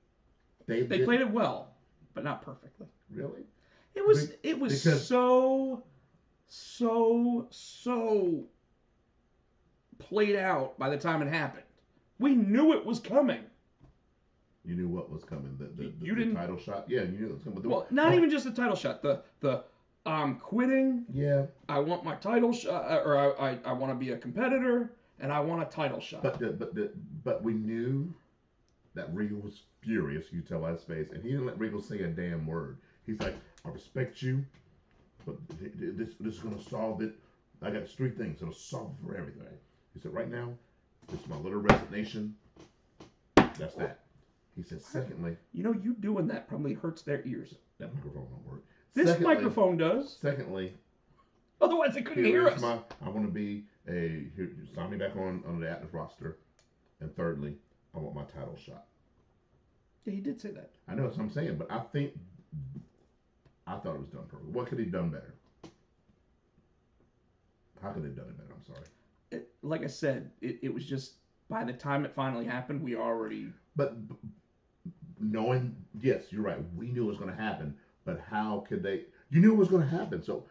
S3: They
S2: Played it well, but not perfectly.
S3: Really?
S2: It was
S3: Because-
S2: so played out by the time it happened. We knew it was coming.
S3: You knew what was coming.
S2: You
S3: the
S2: didn't-
S3: title shot. Yeah, you knew it was coming.
S2: Well, not even just the title shot. The I'm quitting.
S3: Yeah.
S2: I want my title shot, or I want to be a competitor, and I want a title shot.
S3: But we knew that Regal was furious. You tell by his face, and he didn't let Regal say a damn word. He's like, I respect you, but this is gonna solve it. I got 3 things that'll solve for everything. He said, right now, this is my little resignation. That's that. He said, secondly,
S2: You know, you doing that probably hurts their ears.
S3: that microphone won't work.
S2: This microphone does.
S3: Secondly,
S2: Otherwise, they couldn't hear us.
S3: I want to be sign me back on the active roster. And thirdly, I want my title shot.
S2: Yeah, he did say that.
S3: I know that's what I'm saying, but I thought it was done perfect. What could he have done better? How could they have done it better? I'm sorry.
S2: Like I said, it was just by the time it finally happened, we already.
S3: But knowing, yes, you're right. We knew it was going to happen, but how could they? You knew it was going to happen, so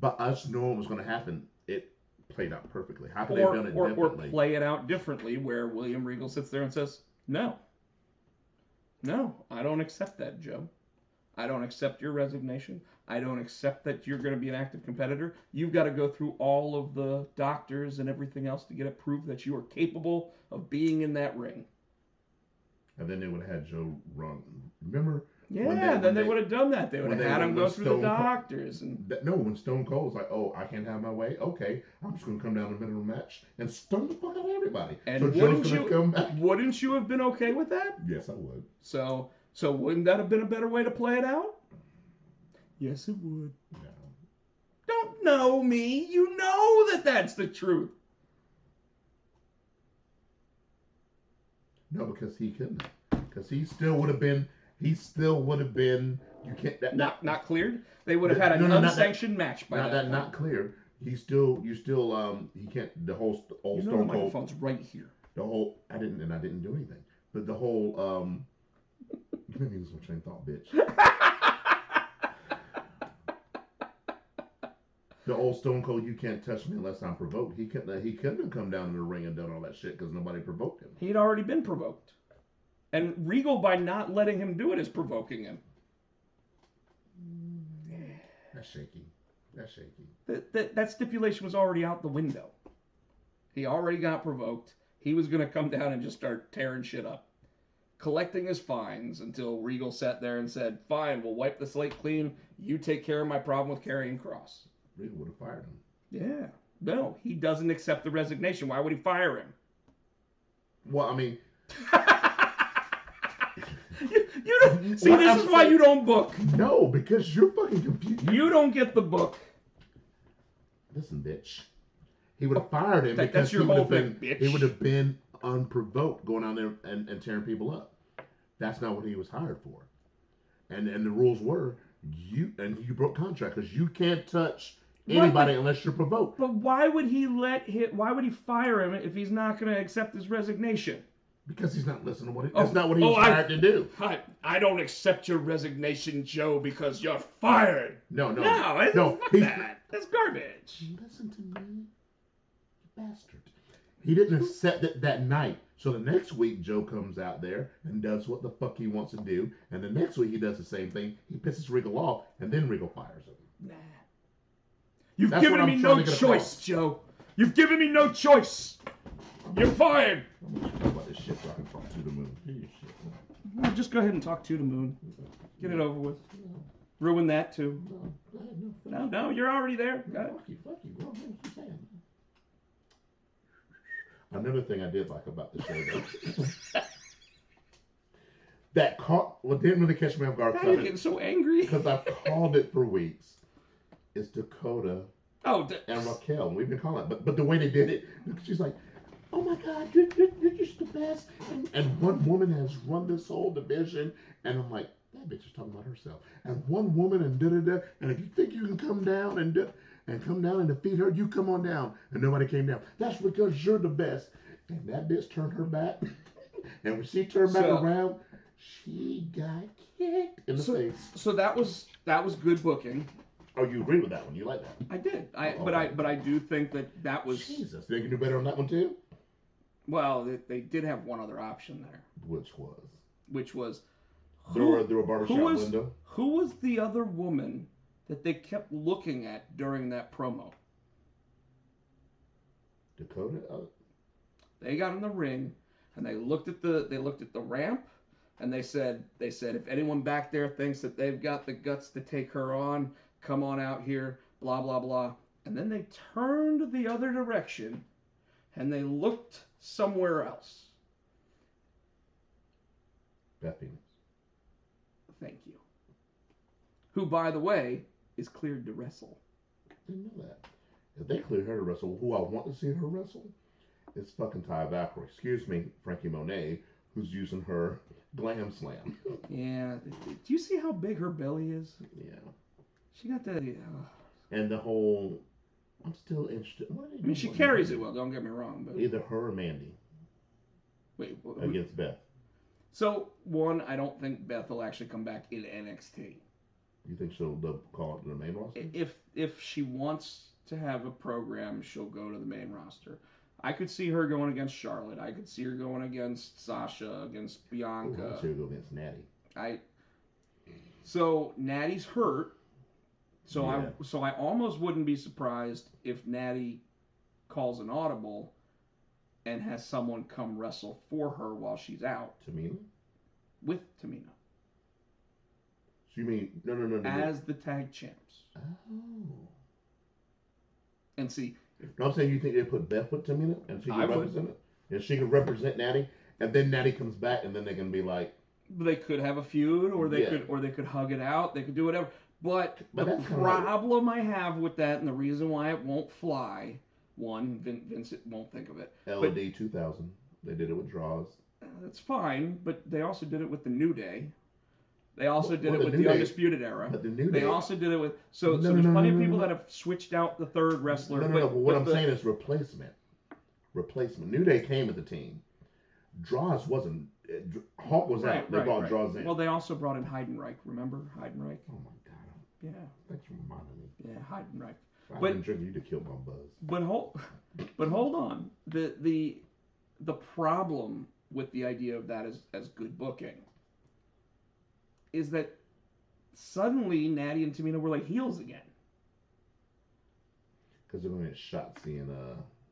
S3: but us knowing it was going to happen, it played out perfectly. How could they have done it differently?
S2: Or play it out differently, where William Regal sits there and says, "No, no, I don't accept that, Joe. I don't accept your resignation. I don't accept that you're going to be an active competitor. You've got to go through all of the doctors and everything else to get it proved that you are capable of being in that ring."
S3: And then they would have had Joe run. Remember?
S2: Yeah, then they would have done that. They would have had him go through the doctors.
S3: No, when Stone Cold was like, "Oh, I can't have my way. Okay, I'm just going to come down in the middle of the match and stun the fuck out of everybody."
S2: And
S3: so Joe's going to come back.
S2: Wouldn't you have been okay with that?
S3: Yes, I would.
S2: So wouldn't that have been a better way to play it out? Yes, it would.
S3: No.
S2: Don't know me. You know that that's the truth.
S3: No, because he couldn't. Because he still would have been. He still would have been. You can't.
S2: Not cleared. They would have had an unsanctioned match by that.
S3: Not clear. He still. You still. He can't. The whole old Stone Cold.
S2: The microphone's right here.
S3: The whole. I didn't do anything. But the whole. You made me lose my train of thought, bitch. The old Stone Cold, you can't touch me unless I'm provoked. He couldn't have come down in the ring and done all that shit because nobody provoked him.
S2: He'd already been provoked. And Regal, by not letting him do it, is provoking him.
S3: That's shaky. That's shaky.
S2: That stipulation was already out the window. He already got provoked. He was going to come down and just start tearing shit up. Collecting his fines until Regal sat there and said, "Fine, we'll wipe the slate clean. You take care of my problem with Karrion Kross."
S3: Regal would have fired him.
S2: Yeah. No, he doesn't accept the resignation. Why would he fire him?
S3: Well, I mean...
S2: you don't... See, this is why you don't book.
S3: No, because you're fucking confused.
S2: You don't get the book.
S3: Listen, bitch. He would have fired him because
S2: that's your whole thing, bitch.
S3: He would have been unprovoked going out there and tearing people up. That's not what he was hired for. And the rules were, you broke contract because you can't touch anybody unless you're provoked.
S2: But why would he why would he fire him if he's not going to accept his resignation?
S3: Because he's not listening to what that's not what he was hired to do.
S2: I don't accept your resignation, Joe, because you're fired.
S3: No.
S2: Fuck that. That's garbage.
S3: Listen to me, you bastard. He didn't accept it that night. So the next week, Joe comes out there and does what the fuck he wants to do. And the next week, he does the same thing. He pisses Regal off, and then Regal fires him.
S2: Nah. You've given me no choice, Joe. You've given me no choice. You're fired.
S3: I'm going to talk about this shit so I can talk to the moon.
S2: Well, just go ahead and talk to the moon. Get it over with. Ruin that, too. No, you're already there.
S3: Fuck you, bro. What you saying? Another thing I did like about the show, though, didn't really catch me off guard.
S2: How are you getting so angry?
S3: Because I've called it for weeks. It's Dakota and Raquel. We've been calling it. But the way they did it, she's like, "Oh my God, you're just the best." And one woman has run this whole division. And I'm like, that bitch is talking about herself. And one woman and da-da-da. And if you think you can come down and defeat her, you come on down. And nobody came down. That's because you're the best. And that bitch turned her back. And when she turned back around, she got kicked in the face.
S2: So that was good booking.
S3: Oh, you agree with that one? You like that?
S2: I did. But I do think that was.
S3: Jesus, they can do better on that one too.
S2: Well, they did have one other option there.
S3: Which was.
S2: Who
S3: a barbershop window.
S2: Who was the other woman that they kept looking at during that promo?
S3: Dakota.
S2: They got in the ring and they looked at the ramp and they said if anyone back there thinks that they've got the guts to take her on, come on out here. Blah blah blah. And then they turned the other direction and they looked somewhere else.
S3: Beth Phoenix.
S2: Thank you. Who, by the way, is cleared to wrestle.
S3: I didn't know that. If they cleared her to wrestle, who I want to see her wrestle is fucking Ty Valkyrie. Excuse me, Frankie Monet, who's using her glam slam.
S2: Yeah. Do you see how big her belly is?
S3: Yeah.
S2: She got that.
S3: And the whole. I'm still interested.
S2: I mean, she carries it well. Don't get me wrong. But
S3: either her or Mandy.
S2: Wait.
S3: Against Beth.
S2: So one, I don't think Beth will actually come back in NXT.
S3: You think they'll call it the main roster?
S2: If she wants to have a program, she'll go to the main roster. I could see her going against Charlotte. I could see her going against Sasha, against Bianca.
S3: Ooh, I see her go against Natty.
S2: So Natty's hurt. So
S3: Yeah.
S2: I almost wouldn't be surprised if Natty calls an audible and has someone come wrestle for her while she's out.
S3: Tamina?
S2: With Tamina.
S3: So you mean no.
S2: As the tag champs.
S3: Oh.
S2: And see.
S3: No, I'm saying you think they put Beth with Tamina and she can represent it? And she can represent Natty, and then Natty comes back, and then they can be like.
S2: They could have a feud, or they could hug it out. They could do whatever. But the problem I have with that, and the reason why it won't fly, one, Vince won't think of it.
S3: LOD 2000, they did it with draws.
S2: That's fine, but they also did it with the New Day. They also did it with the Undisputed Era.
S3: But the New
S2: Day. They also did it with so there's plenty of people that have switched out the third wrestler.
S3: No. But what I'm saying is replacement. New Day came with the team. Draws wasn't. Hawk was out. They brought Draws in.
S2: Well, they also brought in Heidenreich. Remember Heidenreich?
S3: Oh my God.
S2: Yeah.
S3: Thanks for reminding me.
S2: Yeah, Heidenreich.
S3: I've been drinking you to kill my buzz.
S2: But hold on. The problem with the idea of that as good booking is that suddenly Natty and Tamina were like heels again.
S3: Because they're going to get Shotzi and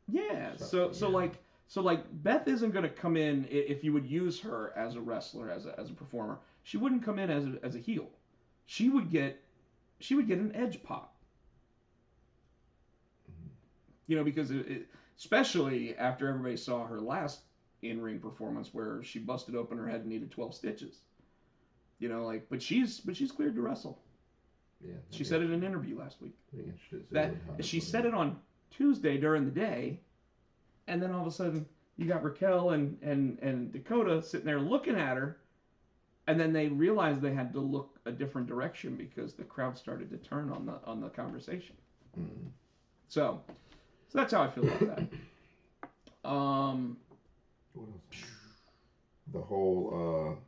S2: yeah. So Beth isn't going to come in if you would use her as a wrestler, as a performer. She wouldn't come in as a heel. She would get an edge pop. Mm-hmm. Because especially after everybody saw her last in-ring performance where she busted open her head and needed 12 stitches. But she's cleared to wrestle. Yeah. She said it in an interview last week. She said it on Tuesday during the day. And then all of a sudden, you got Raquel and Dakota sitting there looking at her, and then they realized they had to look a different direction because the crowd started to turn on the conversation. Mm-hmm. So that's how I feel about that.
S3: What else? The whole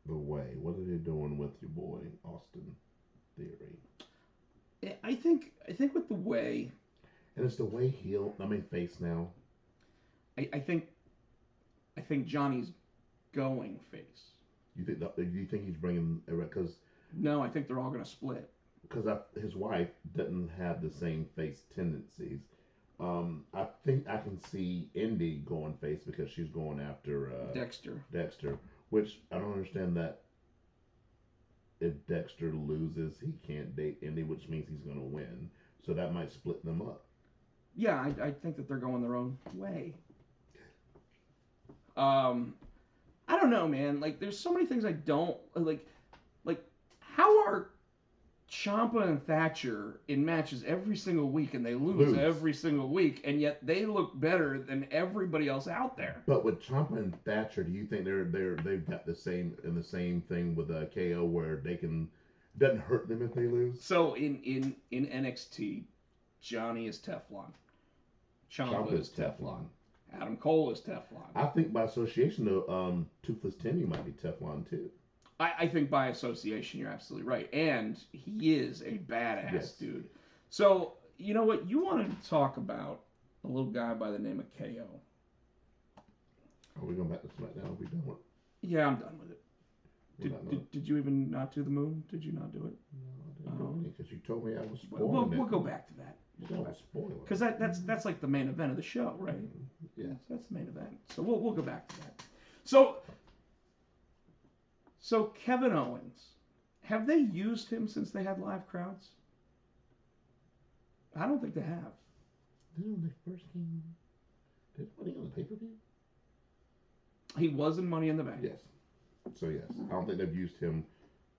S3: the way. What are they doing with your boy Austin Theory?
S2: I think with the way.
S3: And it's the way face now.
S2: I think Johnny's going face.
S3: Do you think he's bringing because?
S2: No, I think they're all going to split.
S3: Because his wife doesn't have the same face tendencies. I think I can see Indy going face because she's going after Dexter, which I don't understand that. If Dexter loses, he can't date Indy, which means he's going to win. So that might split them up.
S2: Yeah, I think that they're going their own way. I don't know, man. There's so many things I don't like. How are Ciampa and Thatcher in matches every single week, and they lose every single week, and yet they look better than everybody else out there?
S3: But with Ciampa and Thatcher, do you think they've got the same thing with KO where doesn't hurt them if they lose?
S2: So in NXT, Johnny is Teflon. Ciampa is Teflon. Adam Cole is Teflon.
S3: I think by association, though, Toothless Timmy might be Teflon too.
S2: I think by association, you're absolutely right. And he is a badass dude. So, you know what? You wanted to talk about a little guy by the name of KO.
S3: Are we going back to SmackDown? Are we done with it?
S2: Yeah, I'm done with it. Did you even not do the moon? Did you not do it?
S3: No, I didn't do it because you told me I was spoiling it.
S2: We'll go back to that. Because that's like the main event of the show, right?
S3: Yeah.
S2: That's the main event. So we'll go back to that. So Kevin Owens, have they used him since they had live crowds? I don't think they have.
S3: When they first came, did Money on the pay-per-view?
S2: He was in Money in the Bank.
S3: Yes. So yes, I don't think they've used him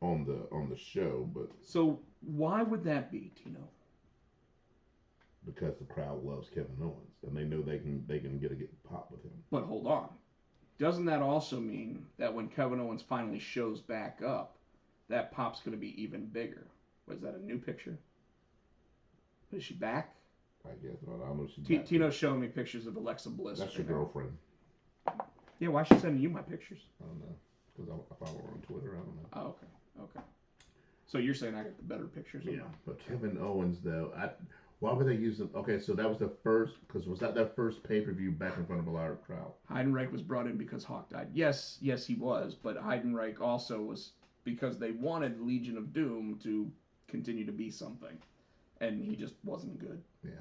S3: on the show, but.
S2: So why would that be, Tino?
S3: Because the crowd loves Kevin Owens, and they know they can get a pop with him.
S2: But hold on. Doesn't that also mean that when Kevin Owens finally shows back up, that pop's going to be even bigger? Was that a new picture? Is she back?
S3: I guess. I don't know if she's back.
S2: Tino's showing me pictures of Alexa Bliss.
S3: That's your girlfriend.
S2: Yeah, why is she sending you my pictures?
S3: I don't know. Because I follow her on Twitter. I don't know.
S2: Oh, okay. So you're saying I got the better pictures?
S3: Yeah. But Kevin Owens, though, why were they using? Okay, so that was the first. Because was that their first pay-per-view back in front of a large crowd?
S2: Heidenreich was brought in because Hawk died. Yes, he was. But Heidenreich also was because they wanted Legion of Doom to continue to be something, and he just wasn't good.
S3: Yeah.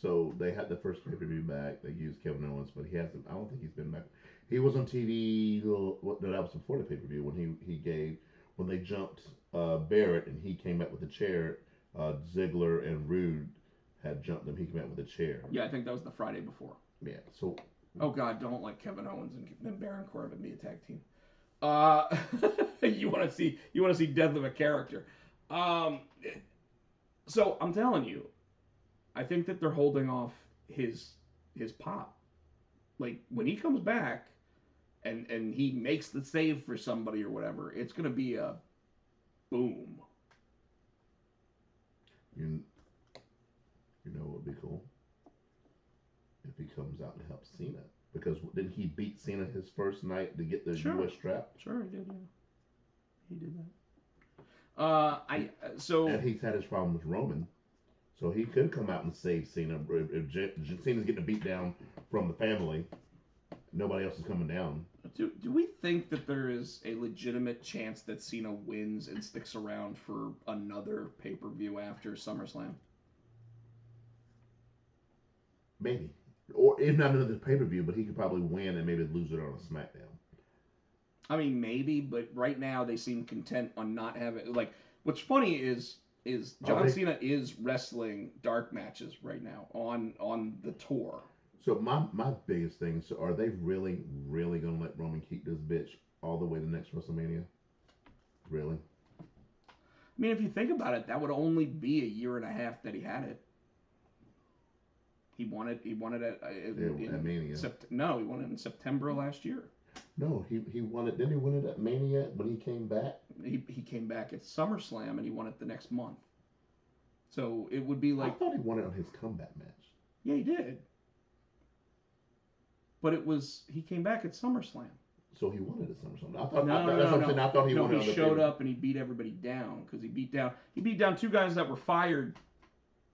S3: So they had the first pay-per-view back. They used Kevin Owens, but he hasn't. I don't think he's been back. He was on TV. No, that was before the pay-per-view when they jumped Barrett and he came back with a chair. Ziggler and Rude had jumped him. He came out with a chair.
S2: Yeah, I think that was the Friday before.
S3: Yeah. So.
S2: Oh God, don't let Kevin Owens and Baron Corbin be a tag team. You want to see death of a character. So I'm telling you, I think that they're holding off his pop. Like when he comes back, and he makes the save for somebody or whatever, it's gonna be a boom.
S3: You know what would be cool? If he comes out and helps Cena. Because didn't he beat Cena his first night to get the U.S. strap?
S2: Sure, he did, yeah. He did that.
S3: And he's had his problem with Roman. So he could come out and save Cena. If Cena's getting a beat down from the family, nobody else is coming down.
S2: Do we think that there is a legitimate chance that Cena wins and sticks around for another pay-per-view after SummerSlam?
S3: Maybe. Or if not another pay-per-view, but he could probably win and maybe lose it on a SmackDown.
S2: I mean, maybe, but right now they seem content on not having... Like, what's funny is John Cena is wrestling dark matches right now on the tour.
S3: So my biggest thing is, are they really going to let Roman keep this bitch all the way to next WrestleMania? Really?
S2: I mean, if you think about it, that would only be a year and a half that he had it. He won it at
S3: Mania.
S2: No, he won it in September last year.
S3: No, he won it. Didn't he win it at Mania when he came back?
S2: He came back at SummerSlam and he won it the next month. So it would be like...
S3: I thought he won it on his comeback match.
S2: Yeah, he did. But he came back at SummerSlam.
S3: So he won it at SummerSlam. I thought he won it.
S2: He showed up and he beat everybody down because he beat down two guys that were fired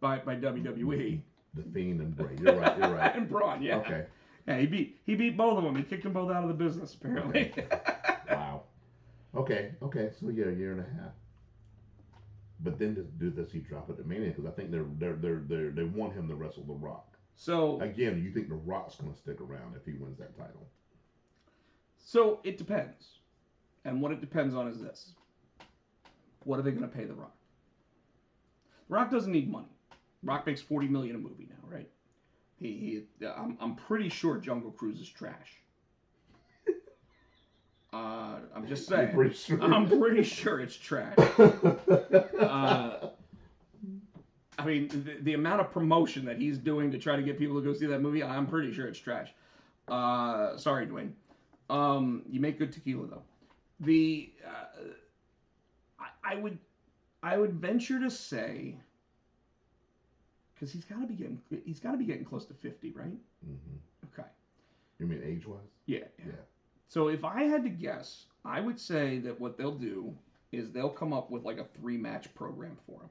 S2: by WWE.
S3: The Fiend and Bray. You're right.
S2: And Braun, yeah.
S3: Okay.
S2: Yeah, he beat both of them. He kicked them both out of the business, apparently.
S3: Okay. Wow. Okay. So yeah, a year and a half. But then does he drop it at Mania? Because I think they want him to wrestle The Rock.
S2: So
S3: again, you think The Rock's going to stick around if he wins that title?
S2: So it depends, and what it depends on is this: what are they going to pay The Rock? The Rock doesn't need money. Rock makes $40 million a movie now, right? I'm pretty sure Jungle Cruise is trash. I'm just saying. I'm pretty sure it's trash. I mean, the amount of promotion that he's doing to try to get people to go see that movie, I'm pretty sure it's trash. Sorry, Dwayne. You make good tequila though. I would venture to say, because he's got to be getting close to 50, right?
S3: Mm-hmm.
S2: Okay.
S3: You mean age-wise?
S2: Yeah. So if I had to guess, I would say that what they'll do is they'll come up with like a 3-match program for him.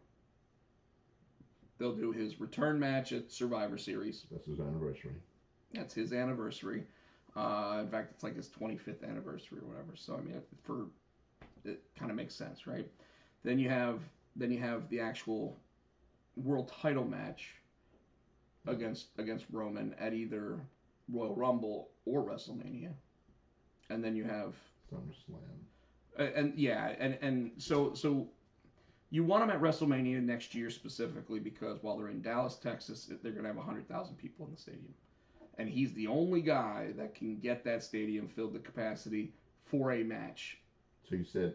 S2: They'll do his return match at Survivor Series.
S3: That's his anniversary.
S2: That's his anniversary. In fact, it's like his 25th anniversary or whatever. So I mean, it kind of makes sense, right? Then you have the actual world title match against Roman at either Royal Rumble or WrestleMania, and then you have
S3: SummerSlam.
S2: And so you want him at WrestleMania next year specifically because while they're in Dallas, Texas, they're going to have 100,000 people in the stadium. And he's the only guy that can get that stadium filled to capacity for a match.
S3: So you said,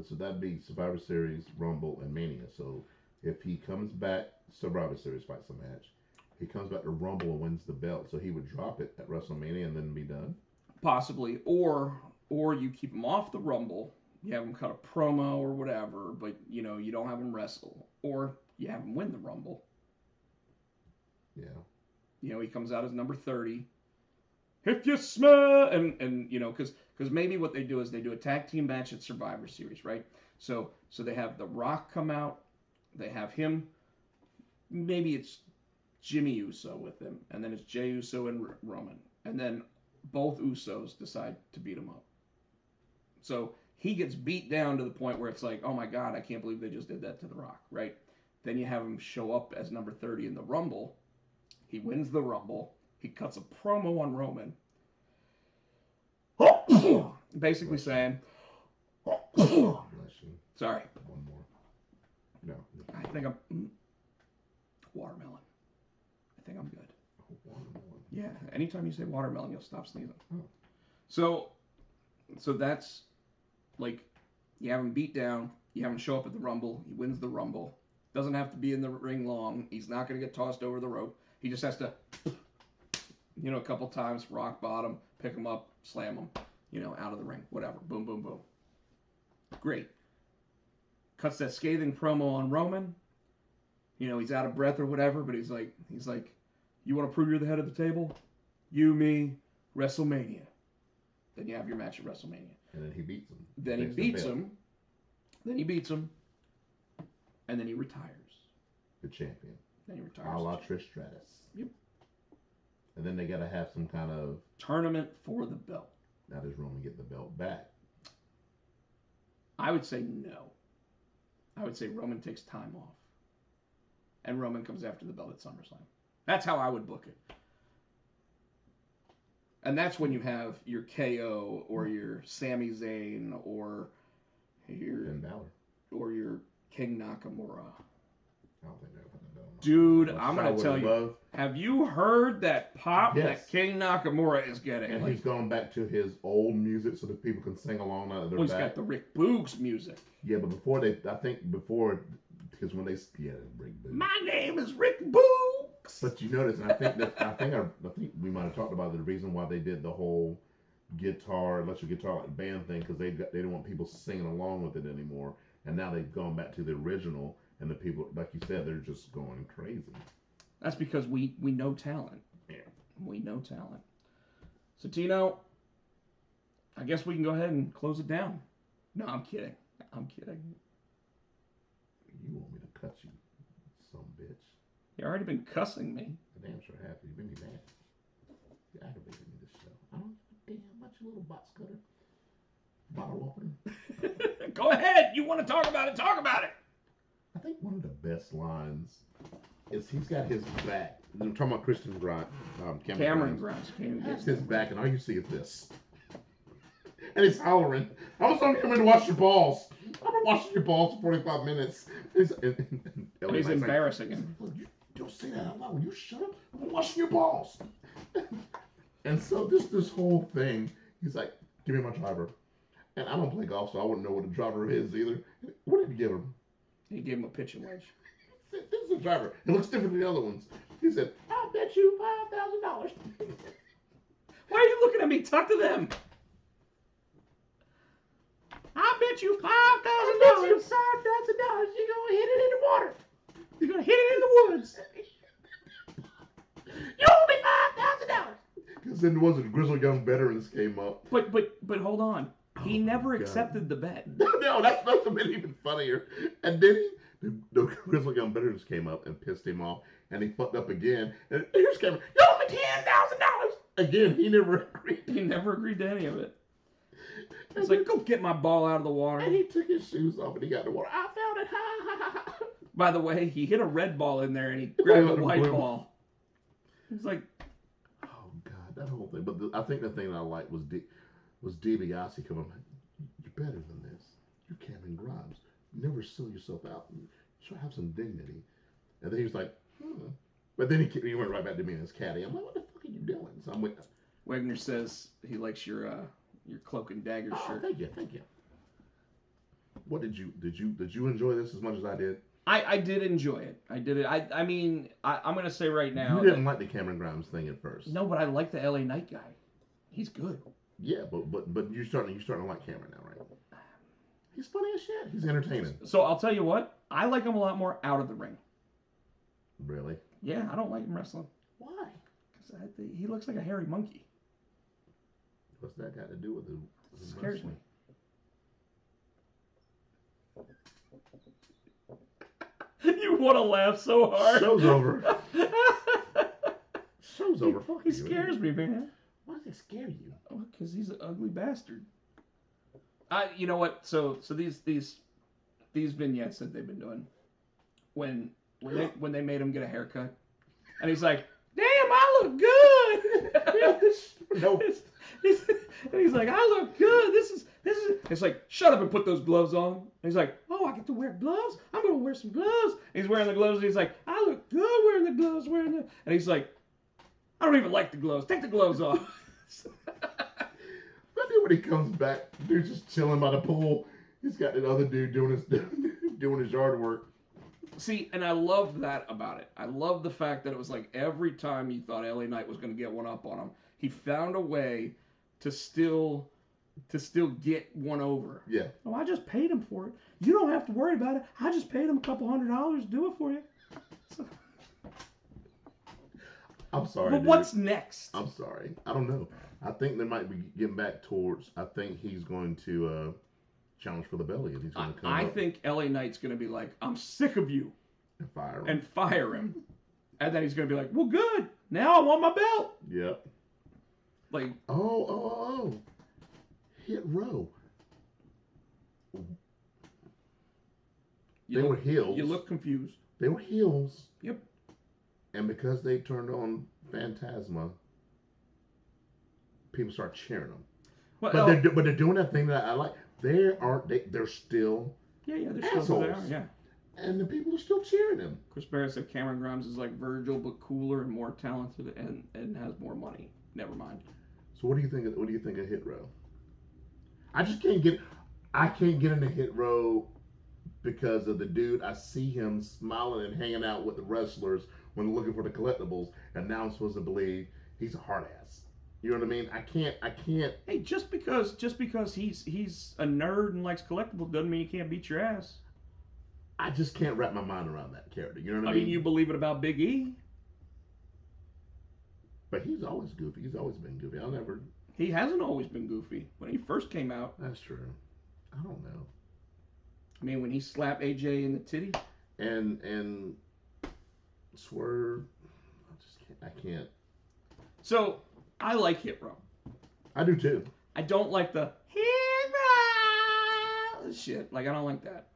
S3: so that'd be Survivor Series, Rumble, and Mania. So if he comes back, Survivor Series fights a match. He comes back to Rumble and wins the belt. So he would drop it at WrestleMania and then be done?
S2: Possibly. Or you keep him off the Rumble. You have him cut a promo or whatever, but you don't have him wrestle. Or you have him win the Rumble.
S3: Yeah.
S2: He comes out as number 30, if you smell, and you know, because maybe what they do is they do a tag team match at Survivor Series, right? So they have The Rock come out, they have him, maybe it's Jimmy Uso with him, and then it's Jey Uso and Roman, and then both Usos decide to beat him up. So he gets beat down to the point where it's like, oh my God, I can't believe they just did that to The Rock, right? Then you have him show up as number 30 in the Rumble. He wins the Rumble. He cuts a promo on Roman. Basically saying, sorry.
S3: One more. No.
S2: I think I'm watermelon. I think I'm good.
S3: Watermelon.
S2: Yeah. Anytime you say watermelon, you'll stop sneezing.
S3: Oh.
S2: So that's like, you have him beat down. You have him show up at the Rumble. He wins the Rumble. Doesn't have to be in the ring long. He's not going to get tossed over the rope. He just has to, you know, a couple times, rock bottom, pick him up, slam him, you know, out of the ring, whatever. Boom, boom, boom. Great. Cuts that scathing promo on Roman. You know, he's out of breath or whatever, but he's like, you want to prove you're the head of the table? You, me, WrestleMania. Then you have your match at WrestleMania.
S3: And then he beats him.
S2: Then he beats him. And then he retires.
S3: The champion.
S2: Then he retires.
S3: A la Trish Stratus.
S2: Yep.
S3: And then they got to have some kind of
S2: tournament for the belt.
S3: Now does Roman get the belt back?
S2: I would say no. I would say Roman takes time off. And Roman comes after the belt at SummerSlam. That's how I would book it. And that's when you have your KO or your Sami Zayn or your
S3: Finn Balor.
S2: Or your King Nakamura.
S3: I don't think they're putting the belt on.
S2: Dude, I'm going to tell you. Have you heard that pop that King Nakamura is getting?
S3: And he's gone back to his old music so that people can sing along now that they're
S2: he's
S3: back.
S2: Got the Rick Boogs music.
S3: Yeah, but because when they, Rick Boogs.
S2: My name is Rick Boogs.
S3: But you notice, and I think we might have talked about the reason why they did the whole electric guitar like band thing, because they didn't want people singing along with it anymore. And now they've gone back to the original, and the people, like you said, they're just going crazy.
S2: That's because we know talent.
S3: Yeah. We
S2: know talent. So, Tino, I guess we can go ahead and close it down. No, I'm kidding.
S3: You want me to cut you, some bitch.
S2: You've already been cussing me.
S3: I damn sure have. You made me mad. You aggravated me this show. I don't give a damn much, you little box cutter. Bottle opener.
S2: Go ahead. You want to talk about it? Talk about it.
S3: I think one of the best lines is he's got his back. I'm talking about Christian Grimes.
S2: Cameron Grimes.
S3: That's his back, and all you see is this. And he's hollering, I was only coming to wash your balls. I've been washing your balls for 45 minutes. He's
S2: embarrassing him.
S3: You don't say that out loud. Will you shut up? I've been washing your balls. And so this whole thing, he's like, give me my driver. And I don't play golf, so I wouldn't know what a driver is either. What did he give him?
S2: He gave him a pitching wedge.
S3: This is a driver. It looks different than the other ones. He said, I'll bet you $5,000.
S2: Why are you looking at me? Talk to them. I'll bet you $5,000.
S3: $5,000. You're going to hit it in the water.
S2: You're going to hit it in the woods.
S3: You owe me $5,000. Because then was it Grizzled Young Veterans came up.
S2: But hold on. He never accepted the bet.
S3: No, that's been even funnier. And then the Grizzled Young Veterans came up and pissed him off, and he fucked up again. And here's Cameron, you owe me $10,000. Again, he never agreed.
S2: He never agreed to any of it. It's like, go get my ball out of the water.
S3: And he took his shoes off and he got the water. I found it. Ha, ha, ha, ha.
S2: By the way, he hit a red ball in there and he grabbed the white ball. He's like,
S3: oh God, that whole thing. But I think the thing that I liked was DiBiase coming. You're better than this. You're Cameron Grimes. You never sell yourself out. You should have some dignity. And then he was like, But then he went right back to me and his caddy. I'm like, what the fuck are you doing? So I'm with.
S2: Wagner says he likes your cloak and dagger shirt.
S3: Thank you. What did you enjoy this as much as I did?
S2: I did enjoy it. I did it. I mean, I'm going to say right now.
S3: You didn't like the Cameron Grimes thing at first.
S2: No, but I like the LA Knight guy. He's good.
S3: Yeah, but you're starting to like Cameron now, right? He's funny as shit. He's entertaining.
S2: So I'll tell you what. I like him a lot more out of the ring.
S3: Really?
S2: Yeah, I don't like him wrestling.
S3: Why?
S2: Because he looks like a hairy monkey.
S3: What's that got to do with the
S2: Scares me. You want to laugh so hard.
S3: Show's over. Show's over. Fuck
S2: He
S3: you.
S2: scares me, man.
S3: Why does it scare you?
S2: Oh, because he's an ugly bastard. You know what? So these vignettes that they've been doing, when they made him get a haircut, and he's like, "Damn, I look good."
S3: No.
S2: And he's like, "I look good. This is." It's like, shut up and put those gloves on. And he's like, "Oh, I get to wear gloves. I'm gonna wear some gloves." And he's wearing the gloves. And he's like, "I look good wearing the gloves. And he's like, "I don't even like the gloves. Take the gloves off."
S3: But then when he comes back, dude's just chilling by the pool. He's got that other dude doing his yard work.
S2: See, and I love that about it. I love the fact that it was like every time you thought LA Knight was going to get one up on him, he found a way to still get one over.
S3: Yeah.
S2: Oh, I just paid him for it. You don't have to worry about it. I just paid him $200 to do it for you. So,
S3: I'm sorry.
S2: but
S3: dude.
S2: what's next?
S3: I'm sorry. I don't know. I think they might be getting back towards. I think he's going to challenge for the belly, and he's going to come.
S2: I think LA Knight's going to be like, "I'm sick of you,"
S3: and
S2: fire him, and then he's going to be like, "Well, good. Now I want my belt."
S3: Yep.
S2: Like,
S3: oh. Hit Row. They were heels.
S2: You look confused.
S3: They were heels.
S2: Yep.
S3: And because they turned on Phantasma, people start cheering them.
S2: Well,
S3: but they're doing that thing that I like. They're still
S2: they're
S3: assholes.
S2: still there. Yeah.
S3: And the people are still cheering them.
S2: Chris Barrett said Cameron Grimes is like Virgil, but cooler and more talented, and has more money. Never mind.
S3: So what do you think? What do you think of Hit Row? I can't get into Hit Row because of the dude. I see him smiling and hanging out with the wrestlers when looking for the collectibles, and now I'm supposed to believe he's a hard ass. You know what I mean? I can't.
S2: Hey, just because he's a nerd and likes collectibles doesn't mean he can't beat your ass.
S3: I just can't wrap my mind around that character. You know what I mean?
S2: I mean, you believe it about Big E.
S3: But he's always goofy. He's always been goofy.
S2: He hasn't always been goofy. When he first came out.
S3: That's true. I don't know.
S2: I mean, when he slapped AJ in the titty.
S3: And Swerve. I can't.
S2: So, I like Hit Row.
S3: I do too.
S2: I don't like the Hit Row shit. Like, I don't like that.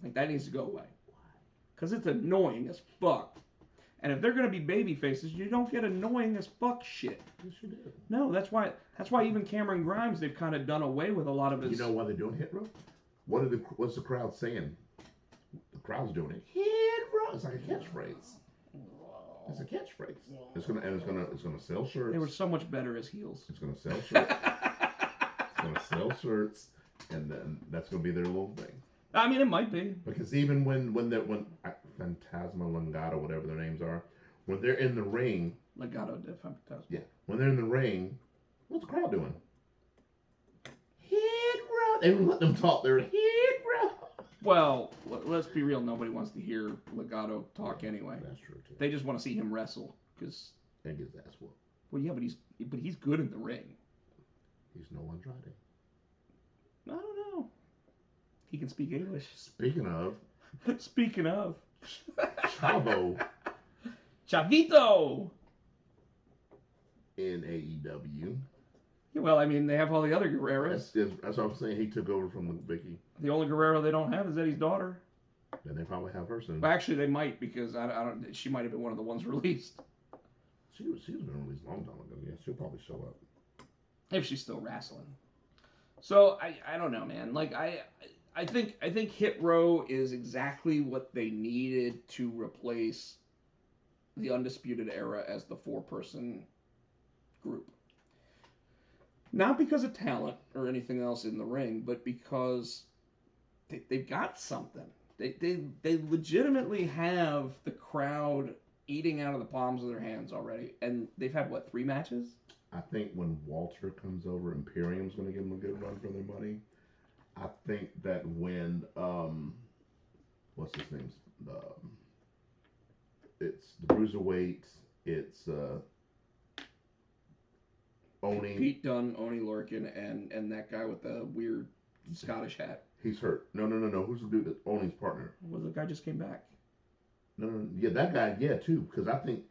S2: Like, that needs to go away. Because it's annoying as fuck. And if they're going to be baby faces, you don't get annoying as fuck shit.
S3: Yes, you do.
S2: No, that's why even Cameron Grimes, they've kind of done away with a lot of his...
S3: You know why they're doing Hit Row? What's the crowd saying? The crowd's doing it. Hit Row. It's like a catchphrase. It's a catchphrase. It's gonna sell shirts.
S2: They were so much better as heels.
S3: It's gonna sell shirts. It's gonna sell shirts, and then that's gonna be their little thing.
S2: I mean, it might be.
S3: Because even when Phantasma, Legado, whatever their names are, when they're in the ring,
S2: Legado de Phantasma.
S3: Yeah, when they're in the ring, what's the crowd doing? Hit Row. They don't let them talk. They're Hit Row.
S2: Well, let's be real. Nobody wants to hear Legado talk anyway.
S3: That's true too.
S2: They just want to see him wrestle because.
S3: And get his ass whooped.
S2: Well, yeah, but he's good in the ring.
S3: He's no Andrade.
S2: I don't know. He can speak English.
S3: Speaking of. Chavo.
S2: Chavito.
S3: In AEW.
S2: Yeah, well, I mean, they have all the other Guerreros.
S3: That's what I'm saying. He took over from Vicky.
S2: The only Guerrero they don't have is Eddie's daughter.
S3: And they probably have her soon.
S2: But actually, they might because I don't. She might have been one of the ones released.
S3: She was been released a long time ago. Yeah, she'll probably show up
S2: if she's still wrestling. So I don't know, man. Like I think Hit Row is exactly what they needed to replace the Undisputed Era as the 4-person group. Not because of talent or anything else in the ring, but because they've got something. They legitimately have the crowd eating out of the palms of their hands already. And they've had, 3 matches?
S3: I think when Walter comes over, Imperium's going to give them a good run for their money. I think that when, what's his name? It's the Bruiserweight. It's Oni.
S2: Pete Dunne, Oni Lorcan, and that guy with the weird Scottish hat.
S3: He's hurt. No. Who's the dude that Oni's partner?
S2: Well, the guy just came back.
S3: No. Yeah, that guy. Yeah, too. Because I think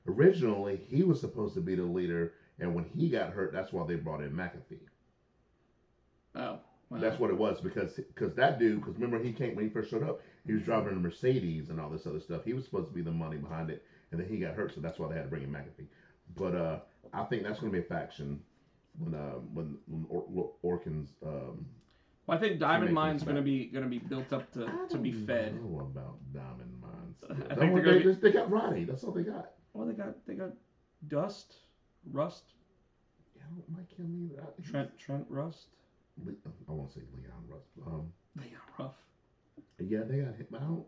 S3: originally he was supposed to be the leader, and when he got hurt, that's why they brought in McAfee.
S2: Oh. Wow.
S3: That's what it was because that dude. Because remember he came when he first showed up. He was driving a Mercedes and all this other stuff. He was supposed to be the money behind it, and then he got hurt, so that's why they had to bring in McAfee. But I think that's going to be a faction when Orkin's.
S2: Well, I think Diamond Mine's going to be built up to be fed.
S3: I don't know about Diamond Mines.
S2: I think
S3: they got Roddy. That's all they got.
S2: Well, they got Dust, Rust.
S3: Yeah, I don't like him either.
S2: Trent Rust.
S3: I won't say Leon Ruff.
S2: Leon Ruff.
S3: Yeah, they got hit, but I don't.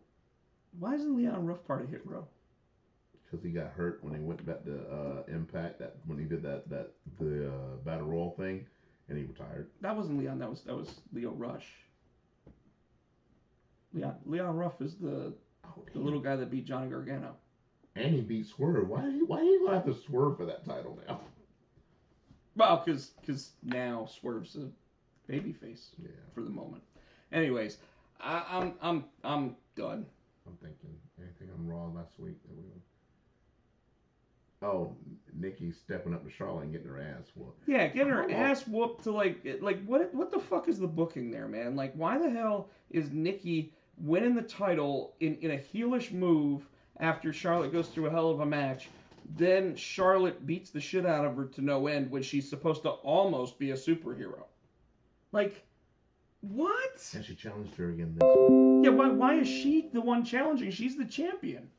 S2: Why isn't Leon Ruff part of Hit Row?
S3: Because he got hurt when he went back to Impact. That when he did the Battle Royal thing, and he retired.
S2: That wasn't Leon. That was Leo Rush. Leon Ruff is the little guy that beat Johnny Gargano.
S3: And he beat Swerve. Why are you gonna have to Swerve for that title now?
S2: Well, because now Swerve's a babyface for the moment. Anyways, I'm done.
S3: I'm thinking anything on Raw last week that we. Oh, Nikki stepping up to Charlotte and getting her ass whooped.
S2: Yeah, getting her ass whooped to like what the fuck is the booking there, man? Like, why the hell is Nikki winning the title in a heelish move after Charlotte goes through a hell of a match? Then Charlotte beats the shit out of her to no end when she's supposed to almost be a superhero. Like, what?
S3: And she challenged her again this week.
S2: Yeah, why is she the one challenging? She's the champion.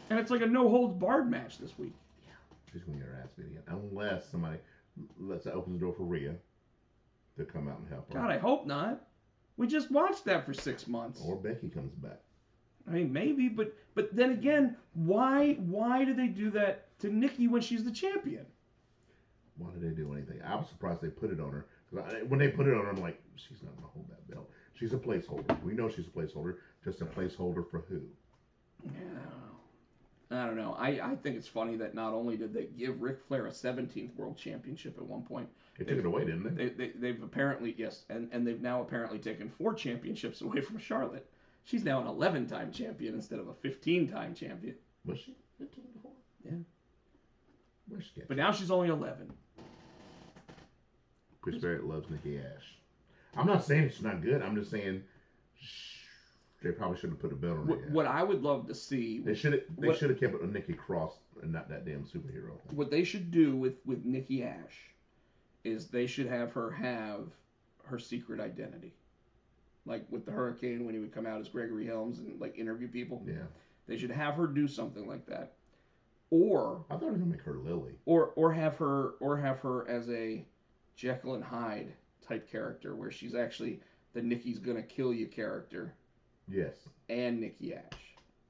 S2: And it's like a no-holds-barred match this week.
S3: Yeah, she's going to get her ass beat again. Unless somebody opens the door for Rhea to come out and help her.
S2: God, I hope not. We just watched that for 6 months.
S3: Or Becky comes back.
S2: I mean, maybe, but then again, why do they do that to Nikki when she's the champion?
S3: Why did they do anything? I was surprised they put it on her. When they put it on her, I'm like, she's not going to hold that belt. She's a placeholder. We know she's a placeholder. Just a placeholder for who?
S2: Yeah. I don't know. I think it's funny that not only did they give Ric Flair a 17th World Championship at one point.
S3: They took it away, didn't they?
S2: They've apparently, yes, and they've now apparently taken 4 championships away from Charlotte. She's now an 11-time champion instead of a 15-time champion.
S3: Was she 15 before?
S2: Yeah.
S3: Where's she?
S2: But now she's only 11.
S3: Chris Barrett loves Nikki Ash. I'm not saying she's not good. I'm just saying they probably should have put a belt on her.
S2: What I would love to see...
S3: They should have kept it on Nikki Cross and not that damn superhero thing.
S2: What they should do with Nikki Ash is they should have her secret identity. Like with the Hurricane when he would come out as Gregory Helms and like interview people.
S3: Yeah.
S2: They should have her do something like that. Or
S3: I thought they were gonna make her Lily.
S2: Or have her as a Jekyll and Hyde type character where she's actually the Nikki's gonna kill you character.
S3: Yes.
S2: And Nikki Ash.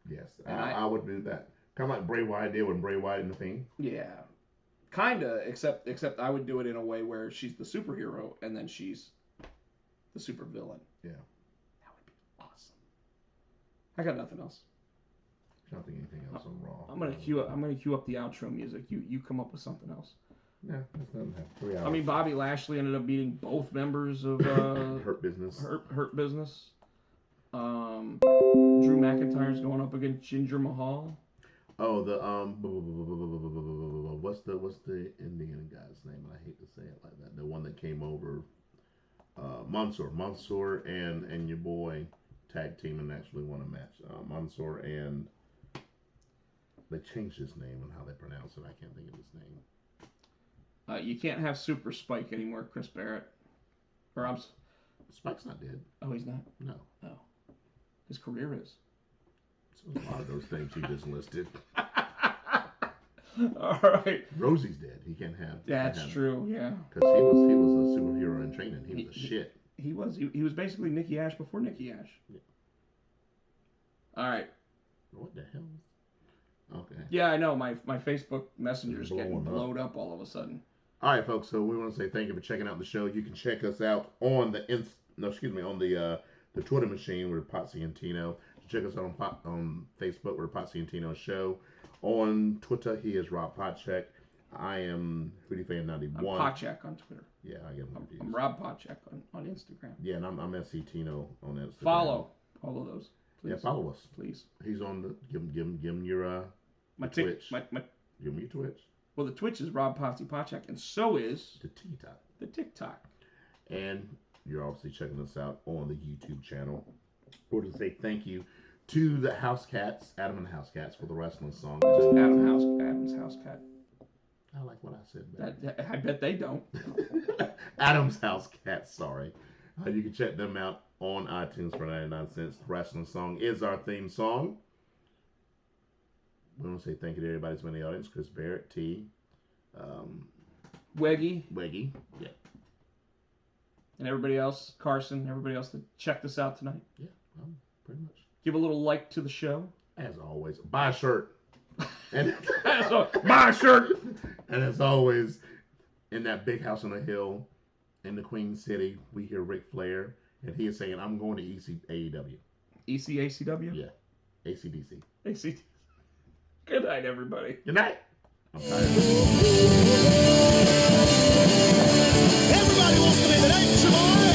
S3: Yes. I would do that. Kind of like Bray Wyatt did when Bray Wyatt in the Fiend.
S2: Yeah. Kinda, except I would do it in a way where she's the superhero and then she's the supervillain.
S3: Yeah.
S2: That would be awesome. I got nothing else.
S3: I don't think anything else on Raw.
S2: I'm gonna cue up the outro music. You come up with something else.
S3: Yeah, that's nothing. 3 hours.
S2: I mean, Bobby Lashley ended up beating both members of
S3: Hurt Business.
S2: Hurt Business. Drew McIntyre's going up against Jinder Mahal.
S3: Oh, the what's the Indian guy's name? I hate to say it like that. The one that came over, Mansoor and your boy tag team and actually won a match. Mansoor and they changed his name and how they pronounce it. I can't think of his name.
S2: You can't have Super Spike anymore, Chris Barrett.
S3: Spike's not dead.
S2: Oh, he's not?
S3: No.
S2: Oh. His career is.
S3: So a lot of those things you just listed.
S2: All right.
S3: Rosie's dead. He can't have.
S2: That's true. Yeah.
S3: Because he was a superhero in training. He was a shit.
S2: He was. He was basically Nikki Ash before Nikki Ash.
S3: Yeah.
S2: All right.
S3: What the hell? Okay.
S2: Yeah, I know. My Facebook Messenger's getting blowed up all of a sudden.
S3: All right, folks. So we want to say thank you for checking out the show. You can check us out on the Twitter machine with Potsy and Tino. Check us out on Facebook with Potsy and Tino Show. On Twitter, he is Rob Podcheck. I am Hootie Fan 91.
S2: I'm Pochak on Twitter.
S3: Yeah, I get them confused.
S2: I'm Rob Pochak on Instagram.
S3: Yeah, and I'm SC Tino on Instagram.
S2: Follow those. Please.
S3: Yeah, follow us.
S2: Please.
S3: He's on the give him your
S2: my
S3: Twitch.
S2: My
S3: Give him your Twitch.
S2: Well, the Twitch is Rob Potsy Pochak, and so is
S3: the TikTok.
S2: The TikTok.
S3: And you're obviously checking us out on the YouTube channel. I want to say thank you to the House Cats, Adam and the House Cats, for the wrestling song.
S2: Just Adam's House Cat.
S3: I like what I said.
S2: I bet they don't.
S3: Adam's House Cats, sorry. You can check them out on iTunes for 99 cents. The wrestling song is our theme song. We want to say thank you to everybody that's been in the audience. Chris Barrett, T.
S2: Weggy.
S3: Yeah.
S2: And everybody else, Carson, everybody else that checked us out tonight.
S3: Yeah, pretty much.
S2: Give a little like to the show.
S3: As always, buy a shirt. And
S2: buy a shirt.
S3: And as always, in that big house on the hill in the Queen City, we hear Ric Flair, and he is saying, I'm going to AEW.
S2: ECACW?
S3: Yeah. ACDC.
S2: ACDC. Good night, everybody.
S3: Good night. I'm tired.
S4: Everybody wants to be the nature boy,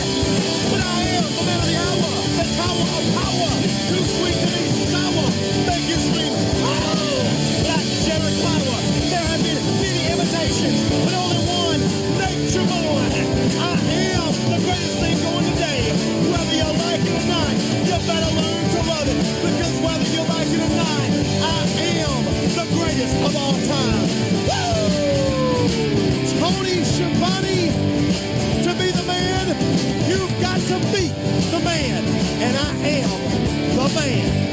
S4: but I am the man of the hour, the tower of power, too sweet to be sour, make you scream, oh! Like Jerry Flower, there have been many imitations, but only one, nature boy. I am the greatest thing going today. Whether you like it or not, you better learn to love it, because whether you like it or not, I am the greatest of all time. Woo! Tony Schiavone, to be the man, you've got to be the man, and I am the man.